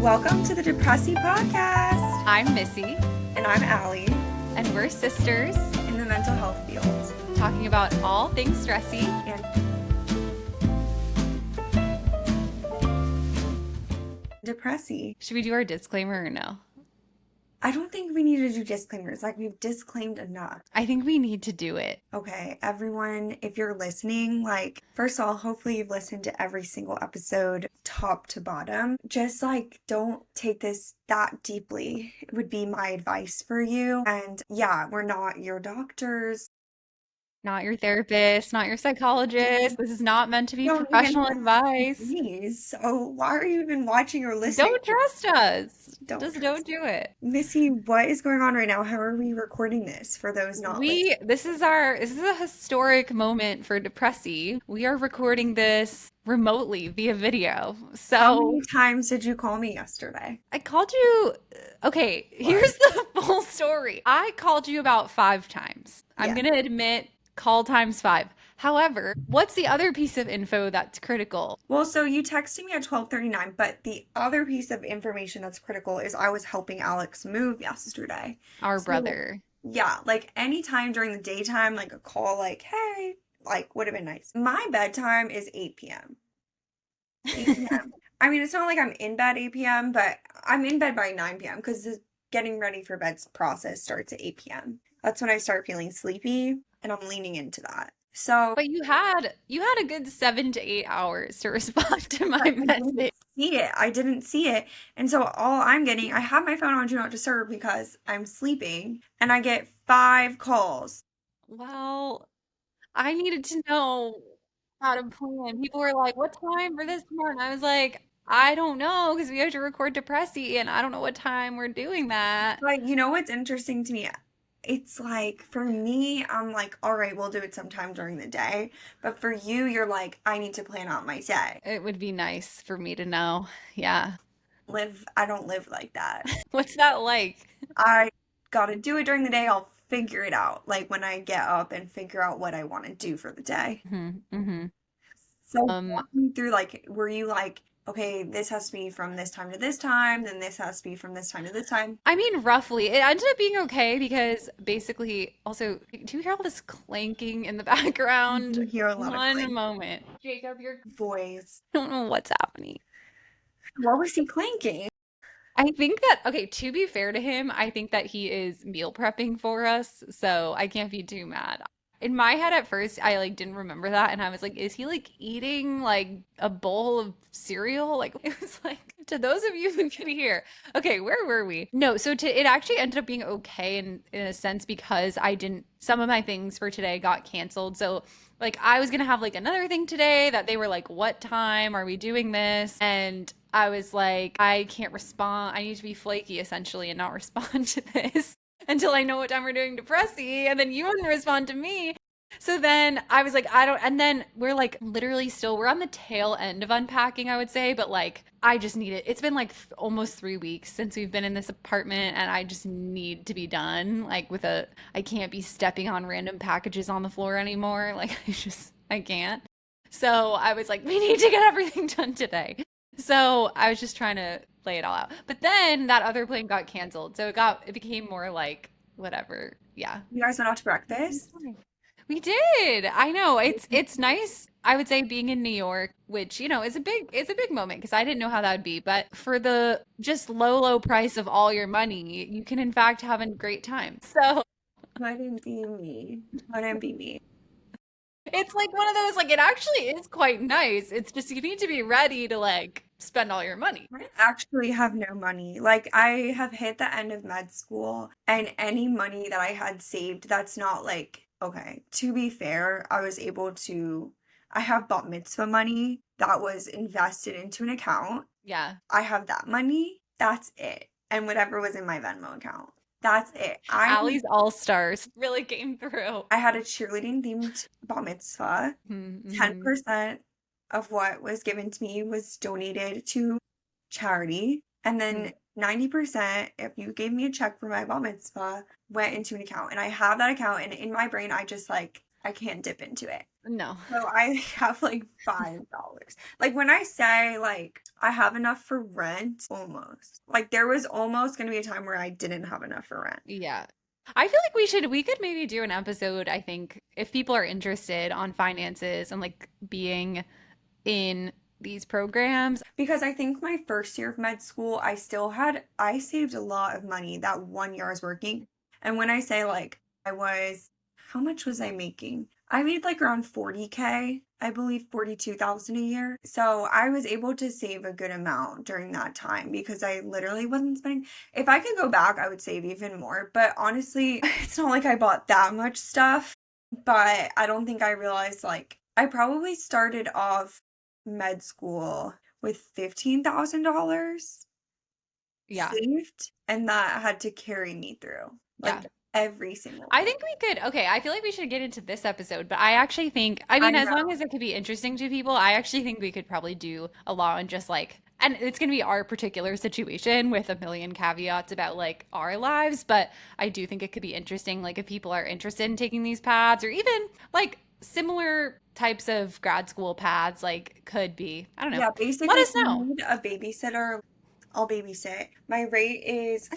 Welcome to the Depressy podcast. I'm Missy. And I'm Allie. And we're sisters in the mental health field. Talking about all things stressy. And Depressy. Should we do our disclaimer or no? I don't think we need to do disclaimers. Like, we've disclaimed enough. I think we need to do it. Okay, everyone, if you're listening, first of all, hopefully you've listened to every single episode, top to bottom. Just, don't take this that deeply, would be my advice for you. And yeah, we're not your doctors. Not your therapist, not your psychologist. This is not meant to be professional advice. Please. So why are you even watching or listening? Don't trust us. Don't do it. Missy, what is going on right now? How are we recording this for those not listening? This is a historic moment for Depressy. We are recording this remotely via video. So how many times did you call me yesterday? I called you. Okay, here's the full story. I called you about 5 times. I'm going to admit, call times 5. However, what's the other piece of info that's critical? Well, so you texted me at 12:39, but the other piece of information that's critical is I was helping Alex move yesterday. Our brother. Yeah, anytime during the daytime, a call hey, would have been nice. My bedtime is 8 p.m. 8 p.m. I mean, it's not like I'm in bed 8 p.m., but I'm in bed by 9 p.m. because the getting ready for bed process starts at 8 p.m. That's when I start feeling sleepy, and I'm leaning into that. So, but you had a good 7 to 8 hours to respond to my message. I didn't see it. And so I have my phone on Do Not Disturb because I'm sleeping, and I get 5 calls. Well, I needed to know how to plan. People were like, what time for this tomorrow? And I was like, I don't know, because we have to record Depressy, and I don't know what time we're doing that. But you know what's interesting to me? It's for me, I'm all right, we'll do it sometime during the day. But for you, you're I need to plan out my day. It would be nice for me to know. Yeah. I don't live like that. What's that like? I gotta do it during the day. I'll figure it out. When I get up and figure out what I want to do for the day. Mm-hmm. Mm-hmm. So walk me through, were you okay, this has to be from this time to this time, then this has to be from this time to this time? I mean, roughly. It ended up being okay because basically, also, do you hear all this clanking in the background? You hear a lot of clanking. One moment. Jacob, your voice. I don't know what's happening. What was he clanking? I think that, okay, to be fair to him, I think that he is meal prepping for us, so I can't be too mad. In my head at first, I didn't remember that, and I was like, is he eating a bowl of cereal? It was to those of you who can hear. Okay, where were we? No, so it actually ended up being okay in a sense because some of my things for today got canceled. So I was gonna have another thing today that they were what time are we doing this? And I was I can't respond. I need to be flaky essentially and not respond to this until I know what time we're doing Depressy, and then you wouldn't respond to me. So then I was and then we're literally we're on the tail end of unpacking, I would say, but I just need it. It's been almost 3 weeks since we've been in this apartment, and I just need to be done. I can't be stepping on random packages on the floor anymore. I can't. So I was we need to get everything done today. So I was just trying to play it all out. But then that other plane got canceled. So it became more whatever. Yeah. You guys went out to breakfast? We did. I know. It's nice. I would say being in New York, which, is a big moment because I didn't know how that would be. But for the just low price of all your money, you can in fact have a great time. So Wouldn't be me. Wouldn't be me. It's one of those, it actually is quite nice. It's just you need to be ready to spend all your money. I actually have no money. I have hit the end of med school, and any money that I had saved, that's not okay, to be fair, I have bat mitzvah money that was invested into an account. Yeah. I have that money. That's it. And whatever was in my Venmo account. That's it. Allie's All-Stars really came through. I had a cheerleading themed bat mitzvah. Mm-hmm. 10% of what was given to me was donated to charity. And then 90%, if you gave me a check for my bat mitzvah, went into an account. And I have that account. And in my brain, I just I can't dip into it. No. So I have like $5. Like when I say like I have enough for rent, almost. Like there was almost going to be a time where I didn't have enough for rent. Yeah. I feel like we could maybe do an episode, I think, if people are interested on finances and like being in these programs. Because I think my first year of med school, I saved a lot of money that 1 year I was working. And when I say like, how much was I making? I made like around 40K, I believe 42,000 a year. So I was able to save a good amount during that time because I literally wasn't spending. If I could go back, I would save even more. But honestly, it's not like I bought that much stuff. But I don't think I realized like, I probably started off med school with $15,000 Yeah. saved, and that had to carry me through Yeah. like every single I month. think we could, okay, I feel like we should get into this episode, but I actually think, I I mean, as long know. as it could be interesting to people, I actually think we could probably do a law and just like, and it's going to be our particular situation with a million caveats about like our lives, but I do think it could be interesting, like if people are interested in taking these paths or even like similar types of grad school paths, like could be, I don't know. Yeah, Let basically, if us you know. need a babysitter, I'll babysit. My rate is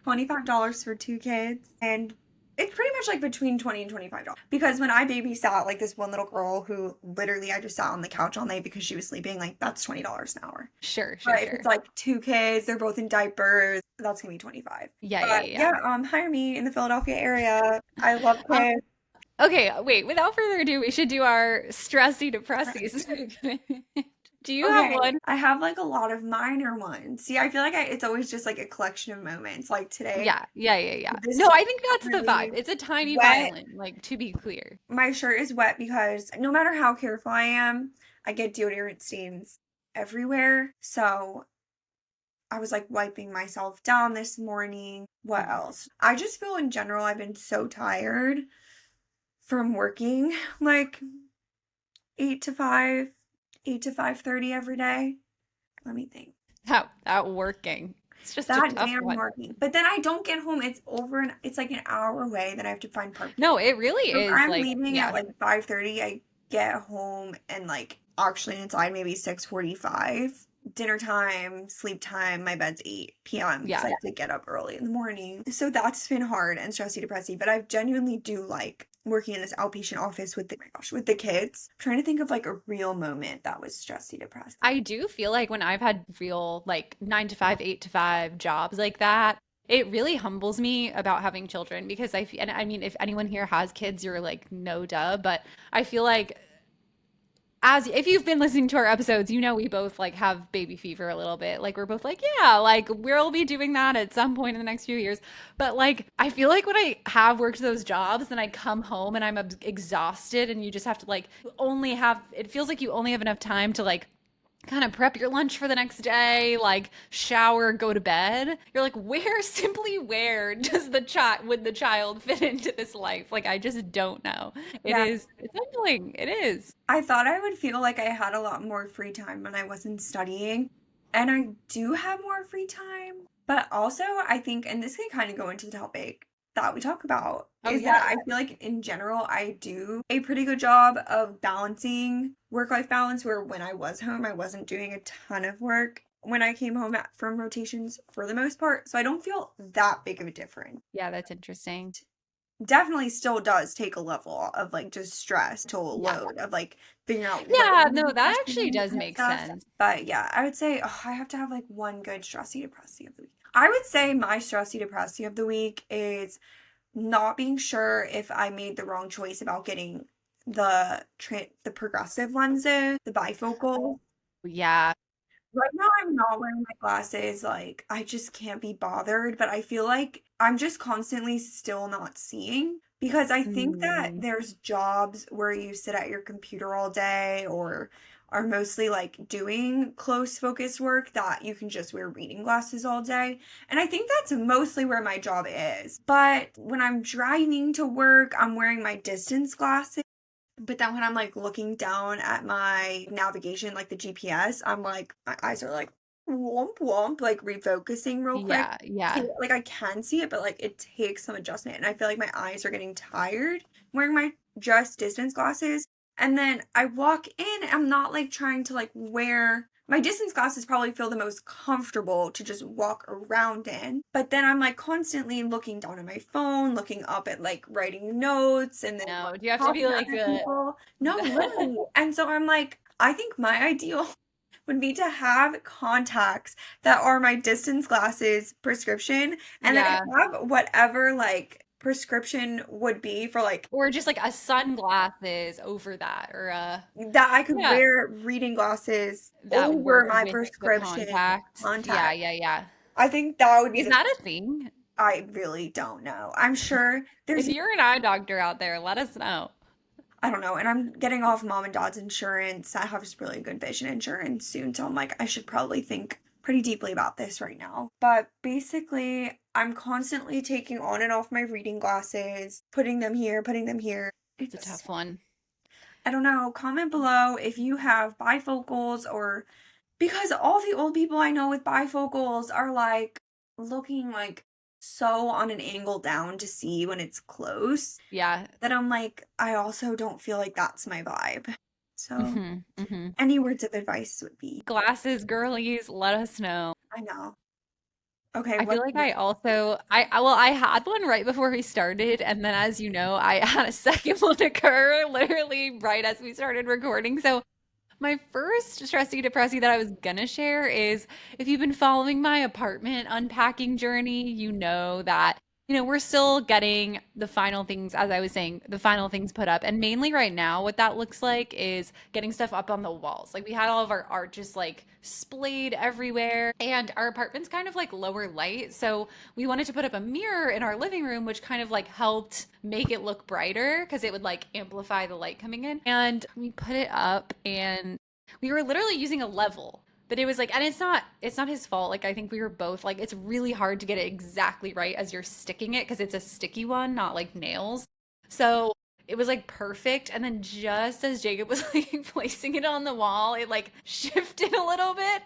$25 for 2 kids, and it's pretty much like between 20 and $25. Because when I babysat like this one little girl who literally I just sat on the couch all night because she was sleeping, like that's $20 an hour. Sure, sure, But if it's sure. like 2 kids, they're both in diapers, that's gonna be 25. Yeah, yeah, But yeah. yeah, hire me in the Philadelphia area. I love Um, kids. okay, wait, without further ado, we should do our stressy depressy segment. Do you have Okay, one? I have like a lot of minor ones. See, I feel like it's always just like a collection of moments. Like today, Yeah, yeah, yeah, yeah. this No, is I think that's the vibe. really It's a tiny wet. violin, like to be clear. My shirt is wet because no matter how careful I am, I get deodorant stains everywhere. So I was like wiping myself down this morning. What Mhm. else? I just feel in general I've been so tired from working like 8 to 5, 8 to 5:30 every day. Let me think. That working. It's just a That tough damn one. working. But then I don't get home. It's like an hour away. Then I have to find parking. No, it really So if is I'm like, leaving at yeah. like 5:30, I get home and like actually inside maybe 6:45. Dinner time, sleep time, my bed's 8 p.m. because Yeah. I have to get up early in the morning. So that's been hard and stressy depressy, but I genuinely do like working in this outpatient office with oh my gosh, with the kids. I'm trying to think of like a real moment that was stressy depressing. I do feel like when I've had real like 9 to 5, 8 to 5 jobs like that, it really humbles me about having children because and I mean, if anyone here has kids, you're like, no duh, but I feel like as if you've been listening to our episodes, you know we both like have baby fever a little bit. Like we're both like, yeah, like we'll be doing that at some point in the next few years. But like I feel like when I have worked those jobs, then I come home and I'm exhausted and you just have to like only have it feels like you only have enough time to like kind of prep your lunch for the next day, like shower, go to bed. You're like, where simply where does the child would the child fit into this life? Like I just don't know. Yeah, It's humbling. It is. I thought I would feel like I had a lot more free time when I wasn't studying, and I do have more free time. But also, I think, and this can kind of go into the topic that we talk about, Oh is that yeah. I feel like in general, I do a pretty good job of balancing work-life balance, where when I was home, I wasn't doing a ton of work when I came home from rotations for the most part. So I don't feel that big of a difference. Yeah, that's interesting. Definitely still does take a level of like just stress to a Yeah. load of like figuring out what Yeah, you're gonna no, be that actually questioning does and make stuff. sense. But yeah, I would say I have to have like one good stressy depressy of the week. I would say my stressy depressy of the week is not being sure if I made the wrong choice about getting the progressive lenses, the bifocal. Yeah. Right now, I'm not wearing my glasses. Like, I just can't be bothered. But I feel like I'm just constantly still not seeing because I think that Mm, there's jobs where you sit at your computer all day or are mostly like doing close focus work that you can just wear reading glasses all day. And I think that's mostly where my job is. But when I'm driving to work, I'm wearing my distance glasses. But then when I'm like looking down at my navigation, like the GPS, I'm like, my eyes are like, womp womp, like refocusing real quick. Yeah, See, yeah. like I can see it, but like it takes some adjustment. And I feel like my eyes are getting tired wearing my just distance glasses. And then I walk in, I'm not like trying to like wear my distance glasses probably feel the most comfortable to just walk around in. But then I'm like constantly looking down at my phone, looking up at like writing notes and then No, like do you have to talking be to like other people. No, literally. And so I'm like, I think my ideal would be to have contacts that are my distance glasses prescription and then yeah, have whatever like prescription would be for like or just like a sunglasses over that, or that I could yeah, wear reading glasses that over work my with the prescription contact. Yeah, contact. yeah, yeah. I think that would be Is the that a thing? I really don't know. I'm sure If there's you're an eye doctor out there, let us know. I don't know, and I'm getting off mom and dad's insurance. I have just really good vision insurance soon, so I'm like, I should probably think pretty deeply about this right now. But basically, I'm constantly taking on and off my reading glasses, putting them here, putting them here. It's a It's, tough one. I don't know. Comment below if you have bifocals or because all the old people I know with bifocals are like looking like so on an angle down to see when it's close Yeah. that I'm like, I also don't feel like that's my vibe. So, Hmm, hmm. any words of advice would be, Glasses girlies, let us know. I know. Okay, I feel what? like I also well I had one right before we started, and then as you know I had a second one occur literally right as we started recording. So my first stressy depressy that I was gonna share is if you've been following my apartment unpacking journey, you know that, we're still getting the final things, as I was saying, the final things put up. And mainly right now, what that looks like is getting stuff up on the walls. Like we had all of our art just like splayed everywhere, and our apartment's kind of like lower light. So we wanted to put up a mirror in our living room, which kind of like helped make it look brighter because it would like amplify the light coming in. And we put it up, and we were literally using a level, but it was like, and it's not his fault. Like I think we were both like, it's really hard to get it exactly right as you're sticking it because it's a sticky one, not like nails. So it was like perfect. And then just as Jacob was like placing it on the wall, it like shifted a little bit,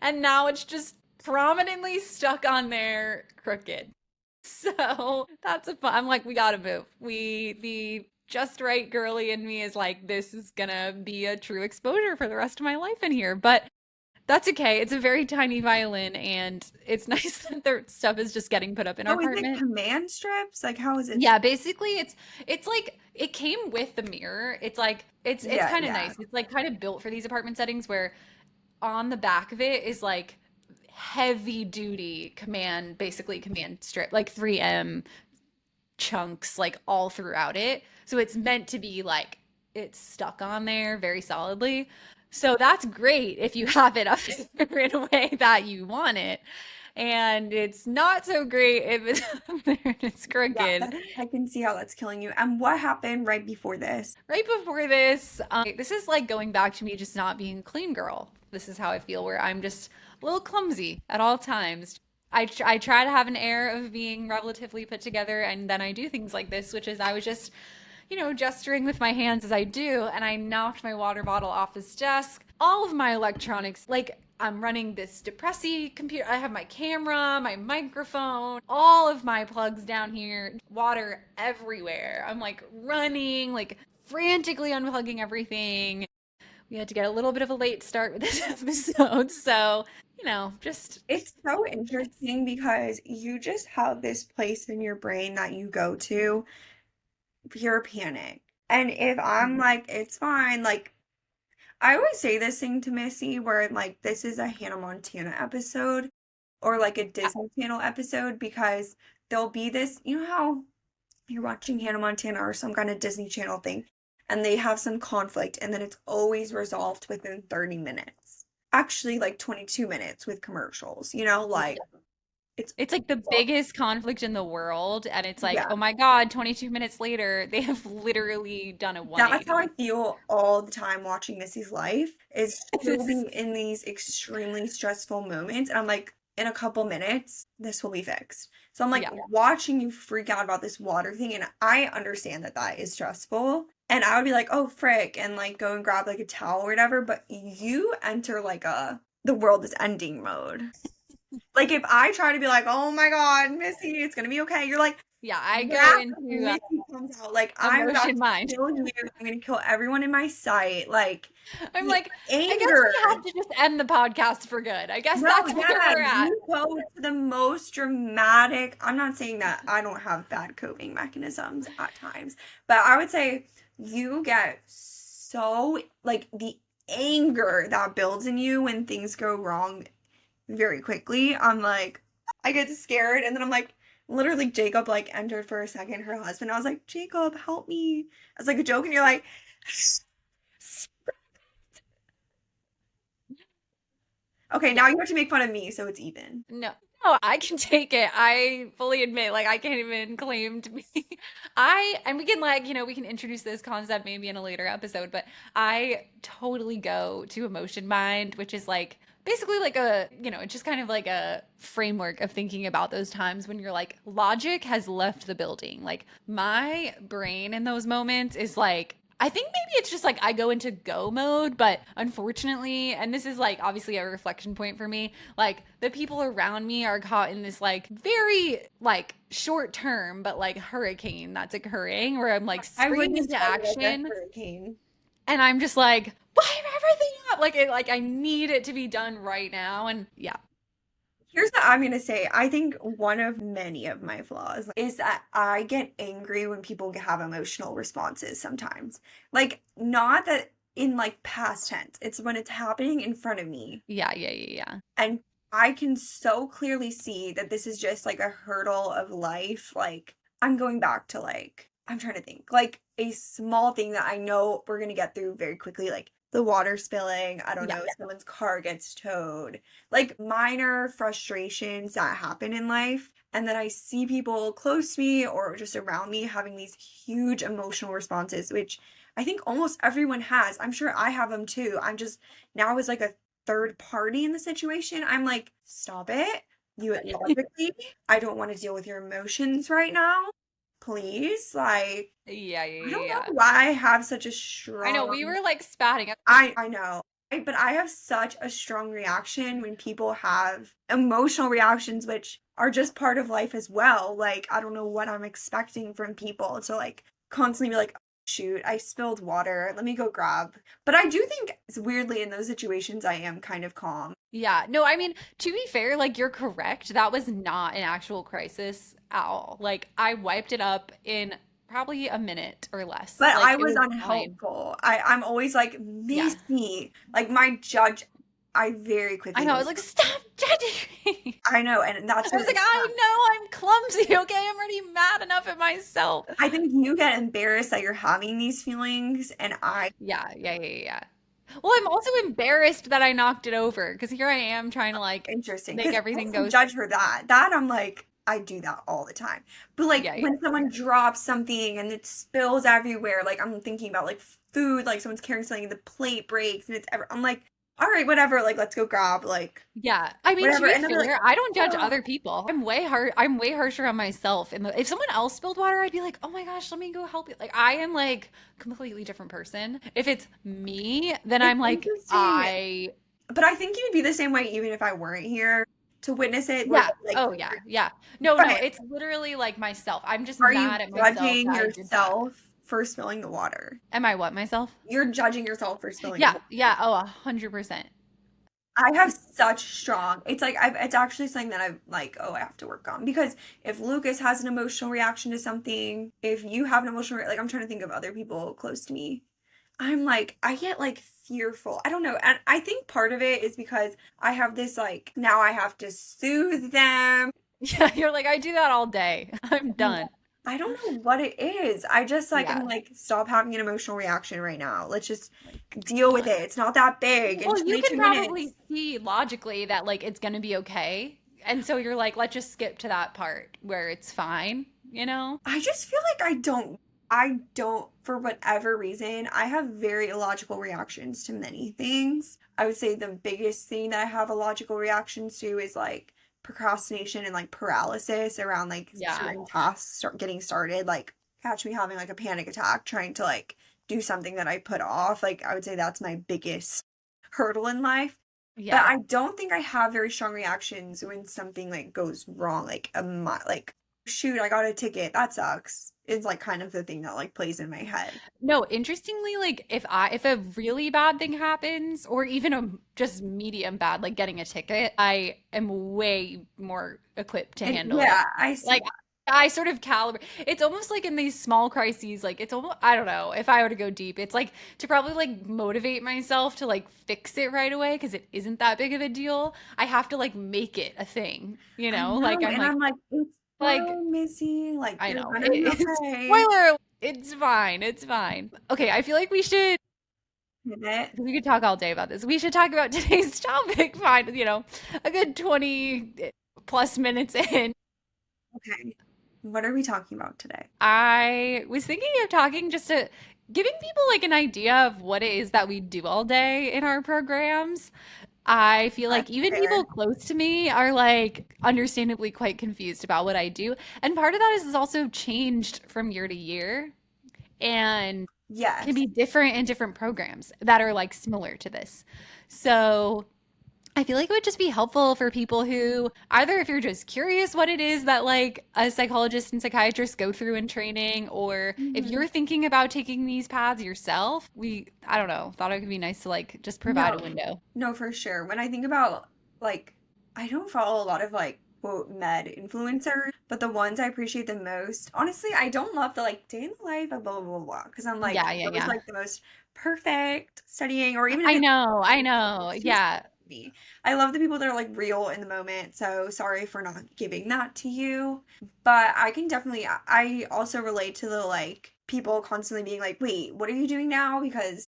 and now it's just prominently stuck on there crooked. So that's a fun. I'm like, we gotta move. The just right girly in me is like, this is gonna be a true exposure for the rest of my life in here. But that's okay. It's a very tiny violin, and it's nice that their stuff is just getting put up in our Oh, is it apartment. command strips? Like, how is it? Yeah, basically it's like it came with the mirror. It's like it's Yeah, kind of yeah. nice. It's like kind of built for these apartment settings where on the back of it is like heavy duty command, basically command strip, like 3M chunks like all throughout it. So it's meant to be like it's stuck on there very solidly. So that's great if you have it up there in a way that you want it. And it's not so great if it's up there and it's Yeah, crooked. that I can see how that's killing you. And what happened right before this? Right before this, this is like going back to me just not being a clean girl. This is how I feel, where I'm just a little clumsy at all times. I try to have an air of being relatively put together, and then I do things like this, which is I was just, gesturing with my hands as I do, and I knocked my water bottle off his desk. All of my electronics, like I'm running this Depressy computer. I have my camera, my microphone, all of my plugs down here, water everywhere. I'm like running, like frantically unplugging everything. We had to get a little bit of a late start with this episode. So, just It's so it's interesting because you just have this place in your brain that you go to pure panic. And if I'm like, it's fine, like I always say this thing to Missy where like this is a Hannah Montana episode or like a Disney Channel episode because there'll be this, you know how you're watching Hannah Montana or some kind of Disney Channel thing and they have some conflict and then it's always resolved within 30 minutes. Actually like 22 minutes with commercials, like it's It's like the resolved. biggest conflict in the world, and it's like, Yeah. oh my God, 22 minutes later, they have literally done a That's how I 180. feel all the time watching Missy's life is she'll It's, be in these extremely stressful moments and I'm like, in a couple minutes, this will be fixed. So I'm like yeah. watching you freak out about this water thing and I understand that that is stressful. And I would be like, oh frick, and like go and grab like a towel or whatever. But you enter like a the world is ending mode. Like if I try to be like, oh my God, Missy, it's gonna be okay. You're like, Yeah, I go that into Missy comes out. Like I'm about emotion to mind. kill you. I'm gonna kill everyone in my sight. Like I'm the like, I guess anger. we have to just end the podcast for good. I guess No, that's where yeah, we're at. you go to the most dramatic. I'm not saying that I don't have bad coping mechanisms at times, but I would say you get so like the anger that builds in you when things go wrong very quickly. I'm like, I get scared, and then I'm like, literally, Jacob like entered for a second, her husband. I was like, Jacob, help me. It's like a joke, and you're like, okay, Yeah. now you have to make fun of me, so it's even. No, no, I can take it. I fully admit, like, I can't even claim to be. And we can, like, we can introduce this concept maybe in a later episode, but I totally go to emotion mind, which is like basically like it's just kind of like a framework of thinking about those times when you're like, logic has left the building. Like, my brain in those moments is like, I think maybe it's just like I go into go mode, but unfortunately, and this is like obviously a reflection point for me, like the people around me are caught in this like very like short term, but like hurricane that's occurring where I'm like I would springing into describe it like a action hurricane. and I'm just like, fire everything up. Like I need it to be done right now. And yeah. Here's what I'm gonna say. I think one of many of my flaws is that I get angry when people have emotional responses sometimes. Like, not that in like past tense, it's when it's happening in front of me. Yeah, yeah, yeah, yeah. And I can so clearly see that this is just like a hurdle of life. Like, I'm going back to like, I'm trying to think, like a small thing that I know we're going to get through very quickly, like the water spilling. I don't Yeah. know, someone's car gets towed, like minor frustrations that happen in life. And then I see people close to me or just around me having these huge emotional responses, which I think almost everyone has. I'm sure I have them too. I'm just now as like a third party in the situation. I'm like, stop it. You logically, I don't want to deal with your emotions right now. Please. Like, Yeah, yeah, I yeah, don't know yeah. why I have such a I know we strong were like spatting. I know. But I have such a strong reaction when people have emotional reactions, which are just part of life as well. Like, I don't know what I'm expecting from people to like constantly be like, "Oh, shoot, I spilled water. Let me go grab." But I do think it's weirdly in those situations I am kind of calm. Yeah. No, I mean, to be fair, like you're correct. That was not an actual crisis at all. Like I wiped it up in probably a minute or less. But Like I it was was fine. unhelpful. I'm always like, Yeah. Missy. Like my judge, I very I quickly know. I get was like, stop judging me. I know, and that's I where was like, the I know I'm clumsy. Okay. I'm already mad enough at myself. I think you get embarrassed that you're having these feelings, and I Yeah. Yeah. Yeah. Yeah. Well, I'm also embarrassed that I knocked it over because here I am trying to like interesting make because I everything don't go. judge her that. That I'm like, I do that all the time. But like Yeah. Yeah. when someone drops something and it spills everywhere, like I'm thinking about like food, like someone's carrying something, the plate breaks and it's ever. I'm like, all right, whatever. Like let's go grab like Yeah. I mean, to whatever, be and they'll be like, fair, I don't judge oh. other people. I'm way harsher on myself. And if someone else spilled water, I'd be like, "Oh my gosh, let me go help you." Like I am like completely different person. If it's me, then It's I'm like interesting, I but I think you'd be the same way even if I weren't here to witness it. Where yeah. like, Oh yeah. Yeah. No, no, okay, it's literally like myself. I'm just are you mad at myself judging that I did that. yourself for spilling the water? Am I what myself? You're judging yourself for spilling the Yeah. water. Yeah. Oh, 100%. I have such strong. It's like it's actually something that I'm like, oh, I have to work on because if Lucas has an emotional reaction to something, if you have an emotional like I'm trying to think of other people close to me. I'm like I get like fearful. I don't know. And I think part of it is because I have this like now I have to soothe them. Yeah, you're like I do that all day. I'm done. I don't know what it is. I just like Yeah. I'm like stop having an emotional reaction right now. Let's just Like, deal with it. It's not that big in well, you can 22 probably minutes. see logically that like it's gonna be okay. And so you're like, let's just skip to that part where it's fine, you know? I just feel like I don't for whatever reason, I have very illogical reactions to many things. I would say the biggest thing that I have illogical reactions to is like procrastination and like paralysis around like Yeah. certain tasks start getting started. Like catch me having like a panic attack trying to like do something that I put off. Like I would say that's my biggest hurdle in life. But Yeah. I don't think I have very strong reactions when something like goes wrong, like like shoot, I got a ticket. That sucks. It's like kind of the thing that like plays in my head. No, interestingly, like if a really bad thing happens, or even a just medium bad, like getting a ticket, I am way more equipped to And handle it. yeah, I see Like that. I sort of calibrate. It's almost like in these small crises, like it's almost, I don't know, if I were to go deep, it's like to probably like motivate myself to like fix it right away because it isn't that big of a deal. I have to like make it a thing, you I know? know, Like I'm and I'm like, it's like fine, Missy. Like I you're know. gonna be It's okay. spoiler. It's fine. It's fine. Okay, I feel like Hit it. we could talk all day about this. We should talk about today's topic. Fine, a good 20 plus minutes in. Okay. What are we talking about today? I was thinking of talking just to giving people like an idea of what it is that we do all day in our programs. I feel like That's even fair. people close to me are like understandably quite confused about what I do. And part of that is also changed from year to year and can Yes. be different in different programs that are like similar to this. So I feel like it would just be helpful for people who either if you're just curious what it is that like a psychologist and psychiatrist go through in training, or if Mhm. you're thinking about taking these paths yourself, I don't know, thought it would be nice to like just provide a No, window. no, for sure. When I think about like, I don't follow a lot of like quote med influencers, but the ones I appreciate the most, honestly, I don't love the like day in the life of blah blah blah blah because I'm like Yeah, yeah, those yeah. like the most perfect studying, or even if I it's know, I like, know. it's too Yeah. me. I love the people that are like real in the moment. So sorry for not giving that to you, but I can definitely. I also relate to the like people constantly being like, wait, what are you doing now? Because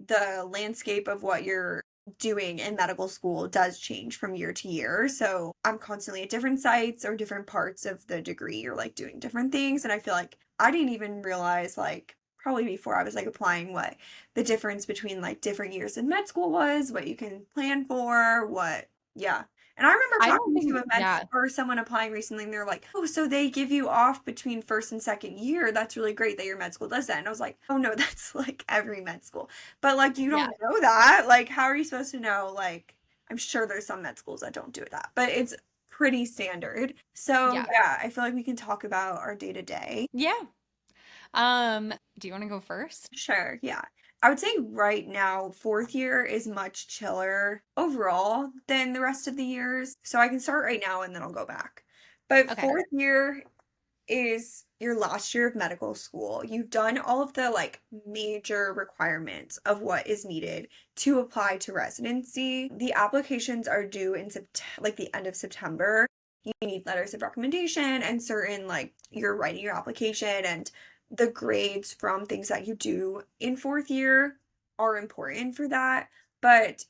the landscape of what you're doing in medical school does change from year to year. So I'm constantly at different sites or different parts of the degree or like doing different things. And I feel like I didn't even realize like probably before I was like applying what the difference between like different years in med school was, what you can plan for, what, yeah. And I remember I don't talking to think, a yeah. or someone applying recently, and they're like, "Oh, so they give you off between first and second year? That's really great that your med school does that." And I was like, "Oh no, that's like every med school." But like, you Yeah. don't know that. Like, how are you supposed to know? Like, I'm sure there's some med schools that don't do that, but it's pretty standard. So Yeah. yeah, I feel like we can talk about our day to day. Yeah. Do you want to go first? Sure, yeah. I would say right now, fourth year is much chiller overall than the rest of the years. So I can start right now and then I'll go back. But Okay. fourth year is your last year of medical school. You've done all of the like major requirements of what is needed to apply to residency. The applications are due in like the end of September. You need letters of recommendation and certain like you're writing your application, and the grades from things that you do in fourth year are important for that, but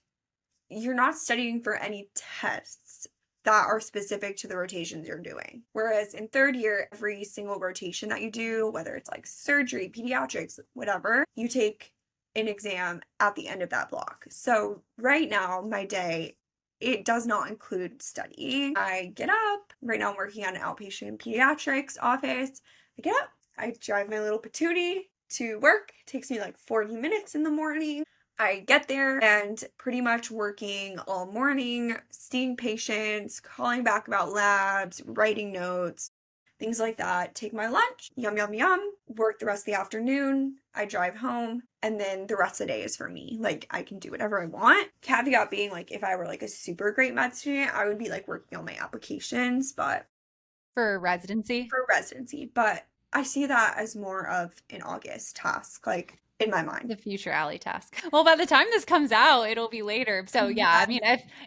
you're not studying for any tests that are specific to the rotations you're doing. Whereas in third year, every single rotation that you do, whether it's like surgery, pediatrics, whatever, you take an exam at the end of that block. So right now, my day, it does not include study. I get up. Right now, I'm working on an outpatient pediatrics office. I get up, I drive my little patootie to work. It takes me like 40 minutes in the morning. I get there and pretty much working all morning, seeing patients, calling back about labs, writing notes, things like that. Take my lunch, yum, yum, yum, work the rest of the afternoon. I drive home, and then the rest of the day is for me. Like, I can do whatever I want. Caveat being, like, if I were like a super great med student, I would be like working on my applications, but For residency? for residency. But I see that as more of an August task, like in my mind. The future Alley task. Well, by the time this comes out, it'll be later. So yeah, I mean,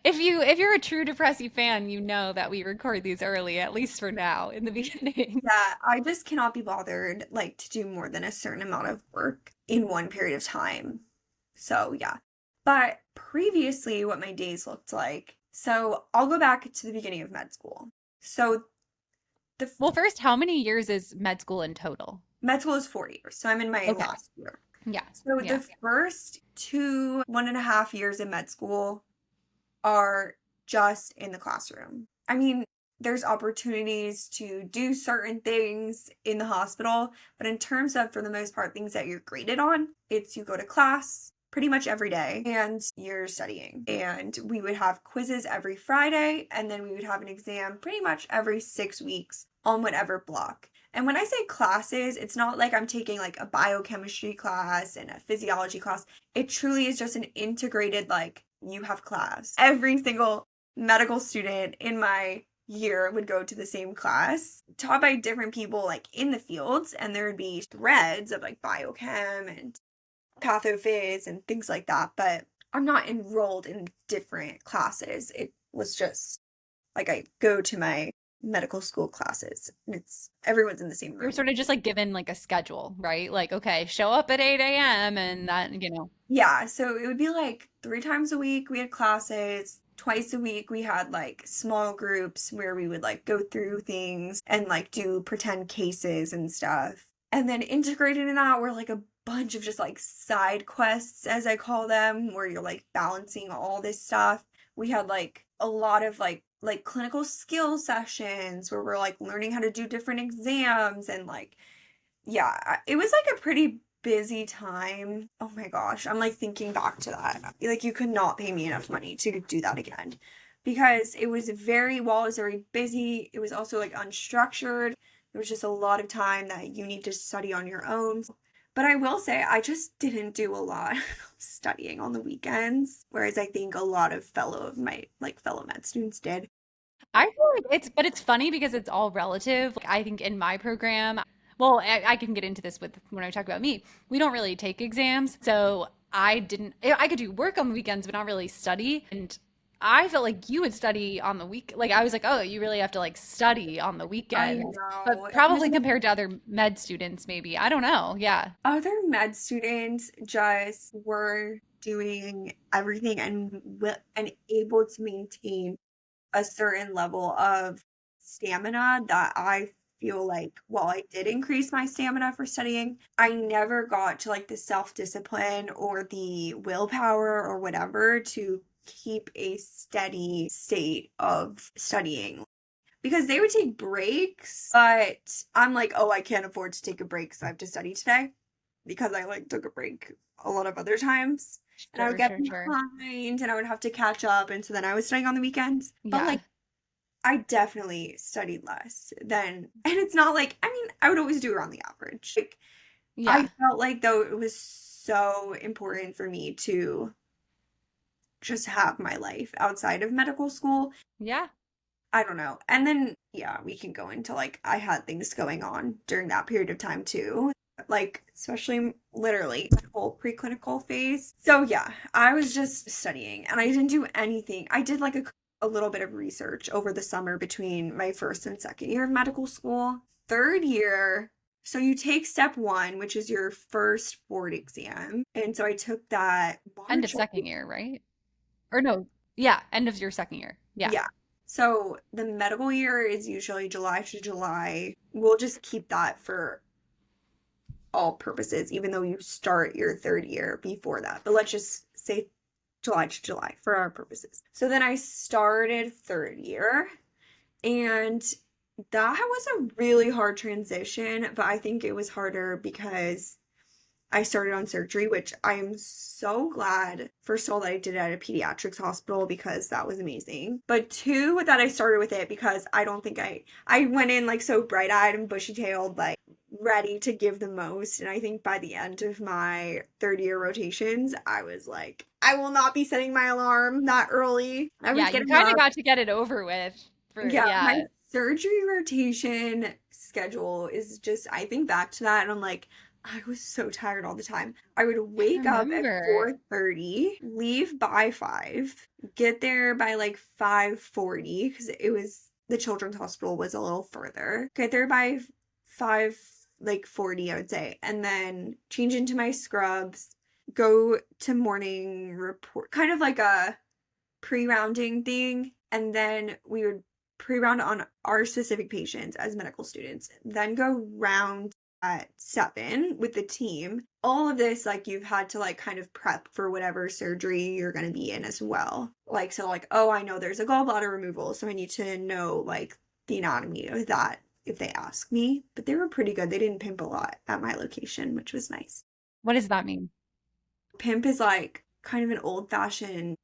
if you're a true Depressy fan, you know that we record these early, at least for now, in the beginning. Yeah, I just cannot be bothered like to do more than a certain amount of work in one period of time. So, yeah. But previously, what my days looked like. So, I'll go back to the beginning of med school. So, the Well, first, how many years is med school in total? med school is 4 years. So, I'm in my Okay. last year. Yeah. So, Yeah. the first two, 1.5 years in med school are just in the classroom. I mean, there's opportunities to do certain things in the hospital, but in terms of, for the most part, things that you're graded on, it's you go to class, pretty much every day and you're studying. And we would have quizzes every Friday, and then we would have an exam pretty much every 6 weeks on whatever block. And when I say classes, it's not like I'm taking like a biochemistry class and a physiology class. It truly is just an integrated, like, you have class. Every single medical student in my year would go to the same class taught by different people like in the fields, and there would be threads of like biochem and pathophys and things like that, but I'm not enrolled in different classes. It was just like I go to my medical school classes and it's everyone's in the same You're room. sort of just like given like a schedule, right? Like, okay, show up at 8 a.m. and that. Yeah, so it would be like 3 times a week we had classes. Twice a week we had like small groups where we would like go through things and like do pretend cases and stuff. And then integrated in that were like a bunch of just like side quests, as I call them, where you're like balancing all this stuff. We had like a lot of like clinical skill sessions where we're like learning how to do different exams and like yeah, it was like a pretty busy time. Oh my gosh, I'm like thinking back to that. Like you could not pay me enough money to do that again because it was very, while it was very busy, it was also like unstructured. There was just a lot of time that you need to study on your own. But I will say I just didn't do a lot of studying on the weekends, whereas I think a lot of fellow med students did. I feel like it's funny because it's all relative. Like, I think in my program, well, I can get into this with when I talk about me. We don't really take exams, so I could do work on the weekends, but not really study. And I felt like you would study on the week. Like I was like, oh, you really have to like study on the I weekends. But know. probably compared to other med students, maybe. I don't know. Yeah. Other med students just were doing everything and able to maintain a certain level of stamina that I feel like while I did increase my stamina for studying, I never got to like the self-discipline or the willpower or whatever to keep a steady state of studying because they would take breaks, but I'm like, oh, I can't afford to take a break, so I have to study today because I like took a break a lot of other times. And I would Sure, get sure, sure. behind and I would have to catch up. And so then I was studying on the weekends. But like, Yeah. I definitely studied less than, and it's not like, I mean, I would always do around the average. Like, I Yeah. felt like though it was so important for me to just have my life outside of medical school. Yeah. I don't know. And then, yeah, we can go into like, I had things going on during that period of time too. Like, especially literally the whole preclinical phase. So, yeah, I was just studying and I didn't do anything. I did like a little bit of research over the summer between my first and second year of medical school. Third year, so you take step one, which is your first board exam. And so I took that End of March. second year, right? Or no. Yeah, end of your second year. Yeah. Yeah. So the medical year is usually July to July. We'll just keep that for all purposes, even though you start your third year before that. But let's just say July to July for our purposes. So then I started third year, and that was a really hard transition, but I think it was harder because I started on surgery, which I am so glad, first of all, that I did it at a pediatrics hospital because that was amazing. But two, that I started with it because I don't think I went in like so bright-eyed and bushy-tailed, like ready to give the most. And I think by the end of my third year rotations, I was like, I will not be setting my alarm that early. I was Yeah, you getting kind of up. got to get it over with for Yeah, my yeah. surgery rotation schedule is just, I think back to that and I'm like, I was so tired all the time. I would I wake up at remember. 4:30, leave by 5, get there by like 5:40 because it was the children's hospital was a little further. Get there by 5 like 40, I would say, and then change into my scrubs, go to morning report, kind of like a pre-rounding thing, and then we would pre-round on our specific patients as medical students, then go round at 7 with the team. All of this, like you've had to like kind of prep for whatever surgery you're going to be in as well. Like, so like, oh, I know there's a gallbladder removal, so I need to know like the anatomy of that if they ask me. But they were pretty good. They didn't pimp a lot at my location, which was nice. What does that mean? Pimp is like kind of an old-fashioned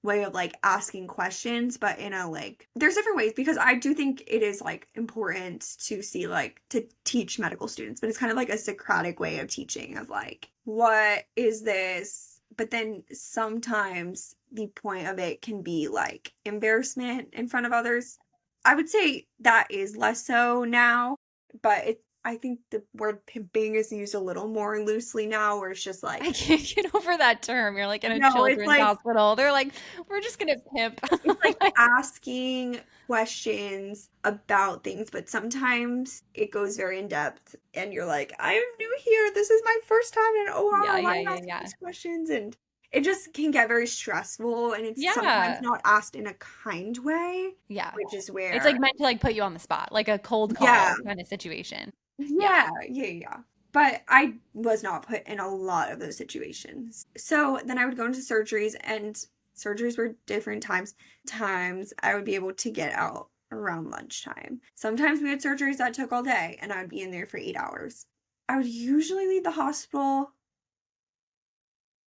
way of like asking questions, but in a like there's different ways because I do think it is like important to see like to teach medical students, but it's kind of like a Socratic way of teaching of like, what is this? But then sometimes the point of it can be like embarrassment in front of others. I would say that is less so now, but I think the word pimping is used a little more loosely now, where it's just I like, can't get over that term. You're like in a no, it's children's like hospital. They're like, we're just gonna pimp. it's like Like, asking questions about things, but sometimes it goes very in depth, and you're like, I am new here. This is my first time in yeah, OR. Why yeah, are you yeah, asking yeah. these questions? And it just can get very stressful, and it's sometimes Yeah. not asked in a kind way, Yeah. which is It's like where, meant to like put you on the spot, like a cold yeah, call kind of situation. Yeah. yeah. But I was not put in a lot of those situations. So then I would go into surgeries, and surgeries were different times. Times I would be able to get out around lunchtime. Sometimes we had surgeries that took all day, and I would be in there for 8 hours. I would usually leave the hospital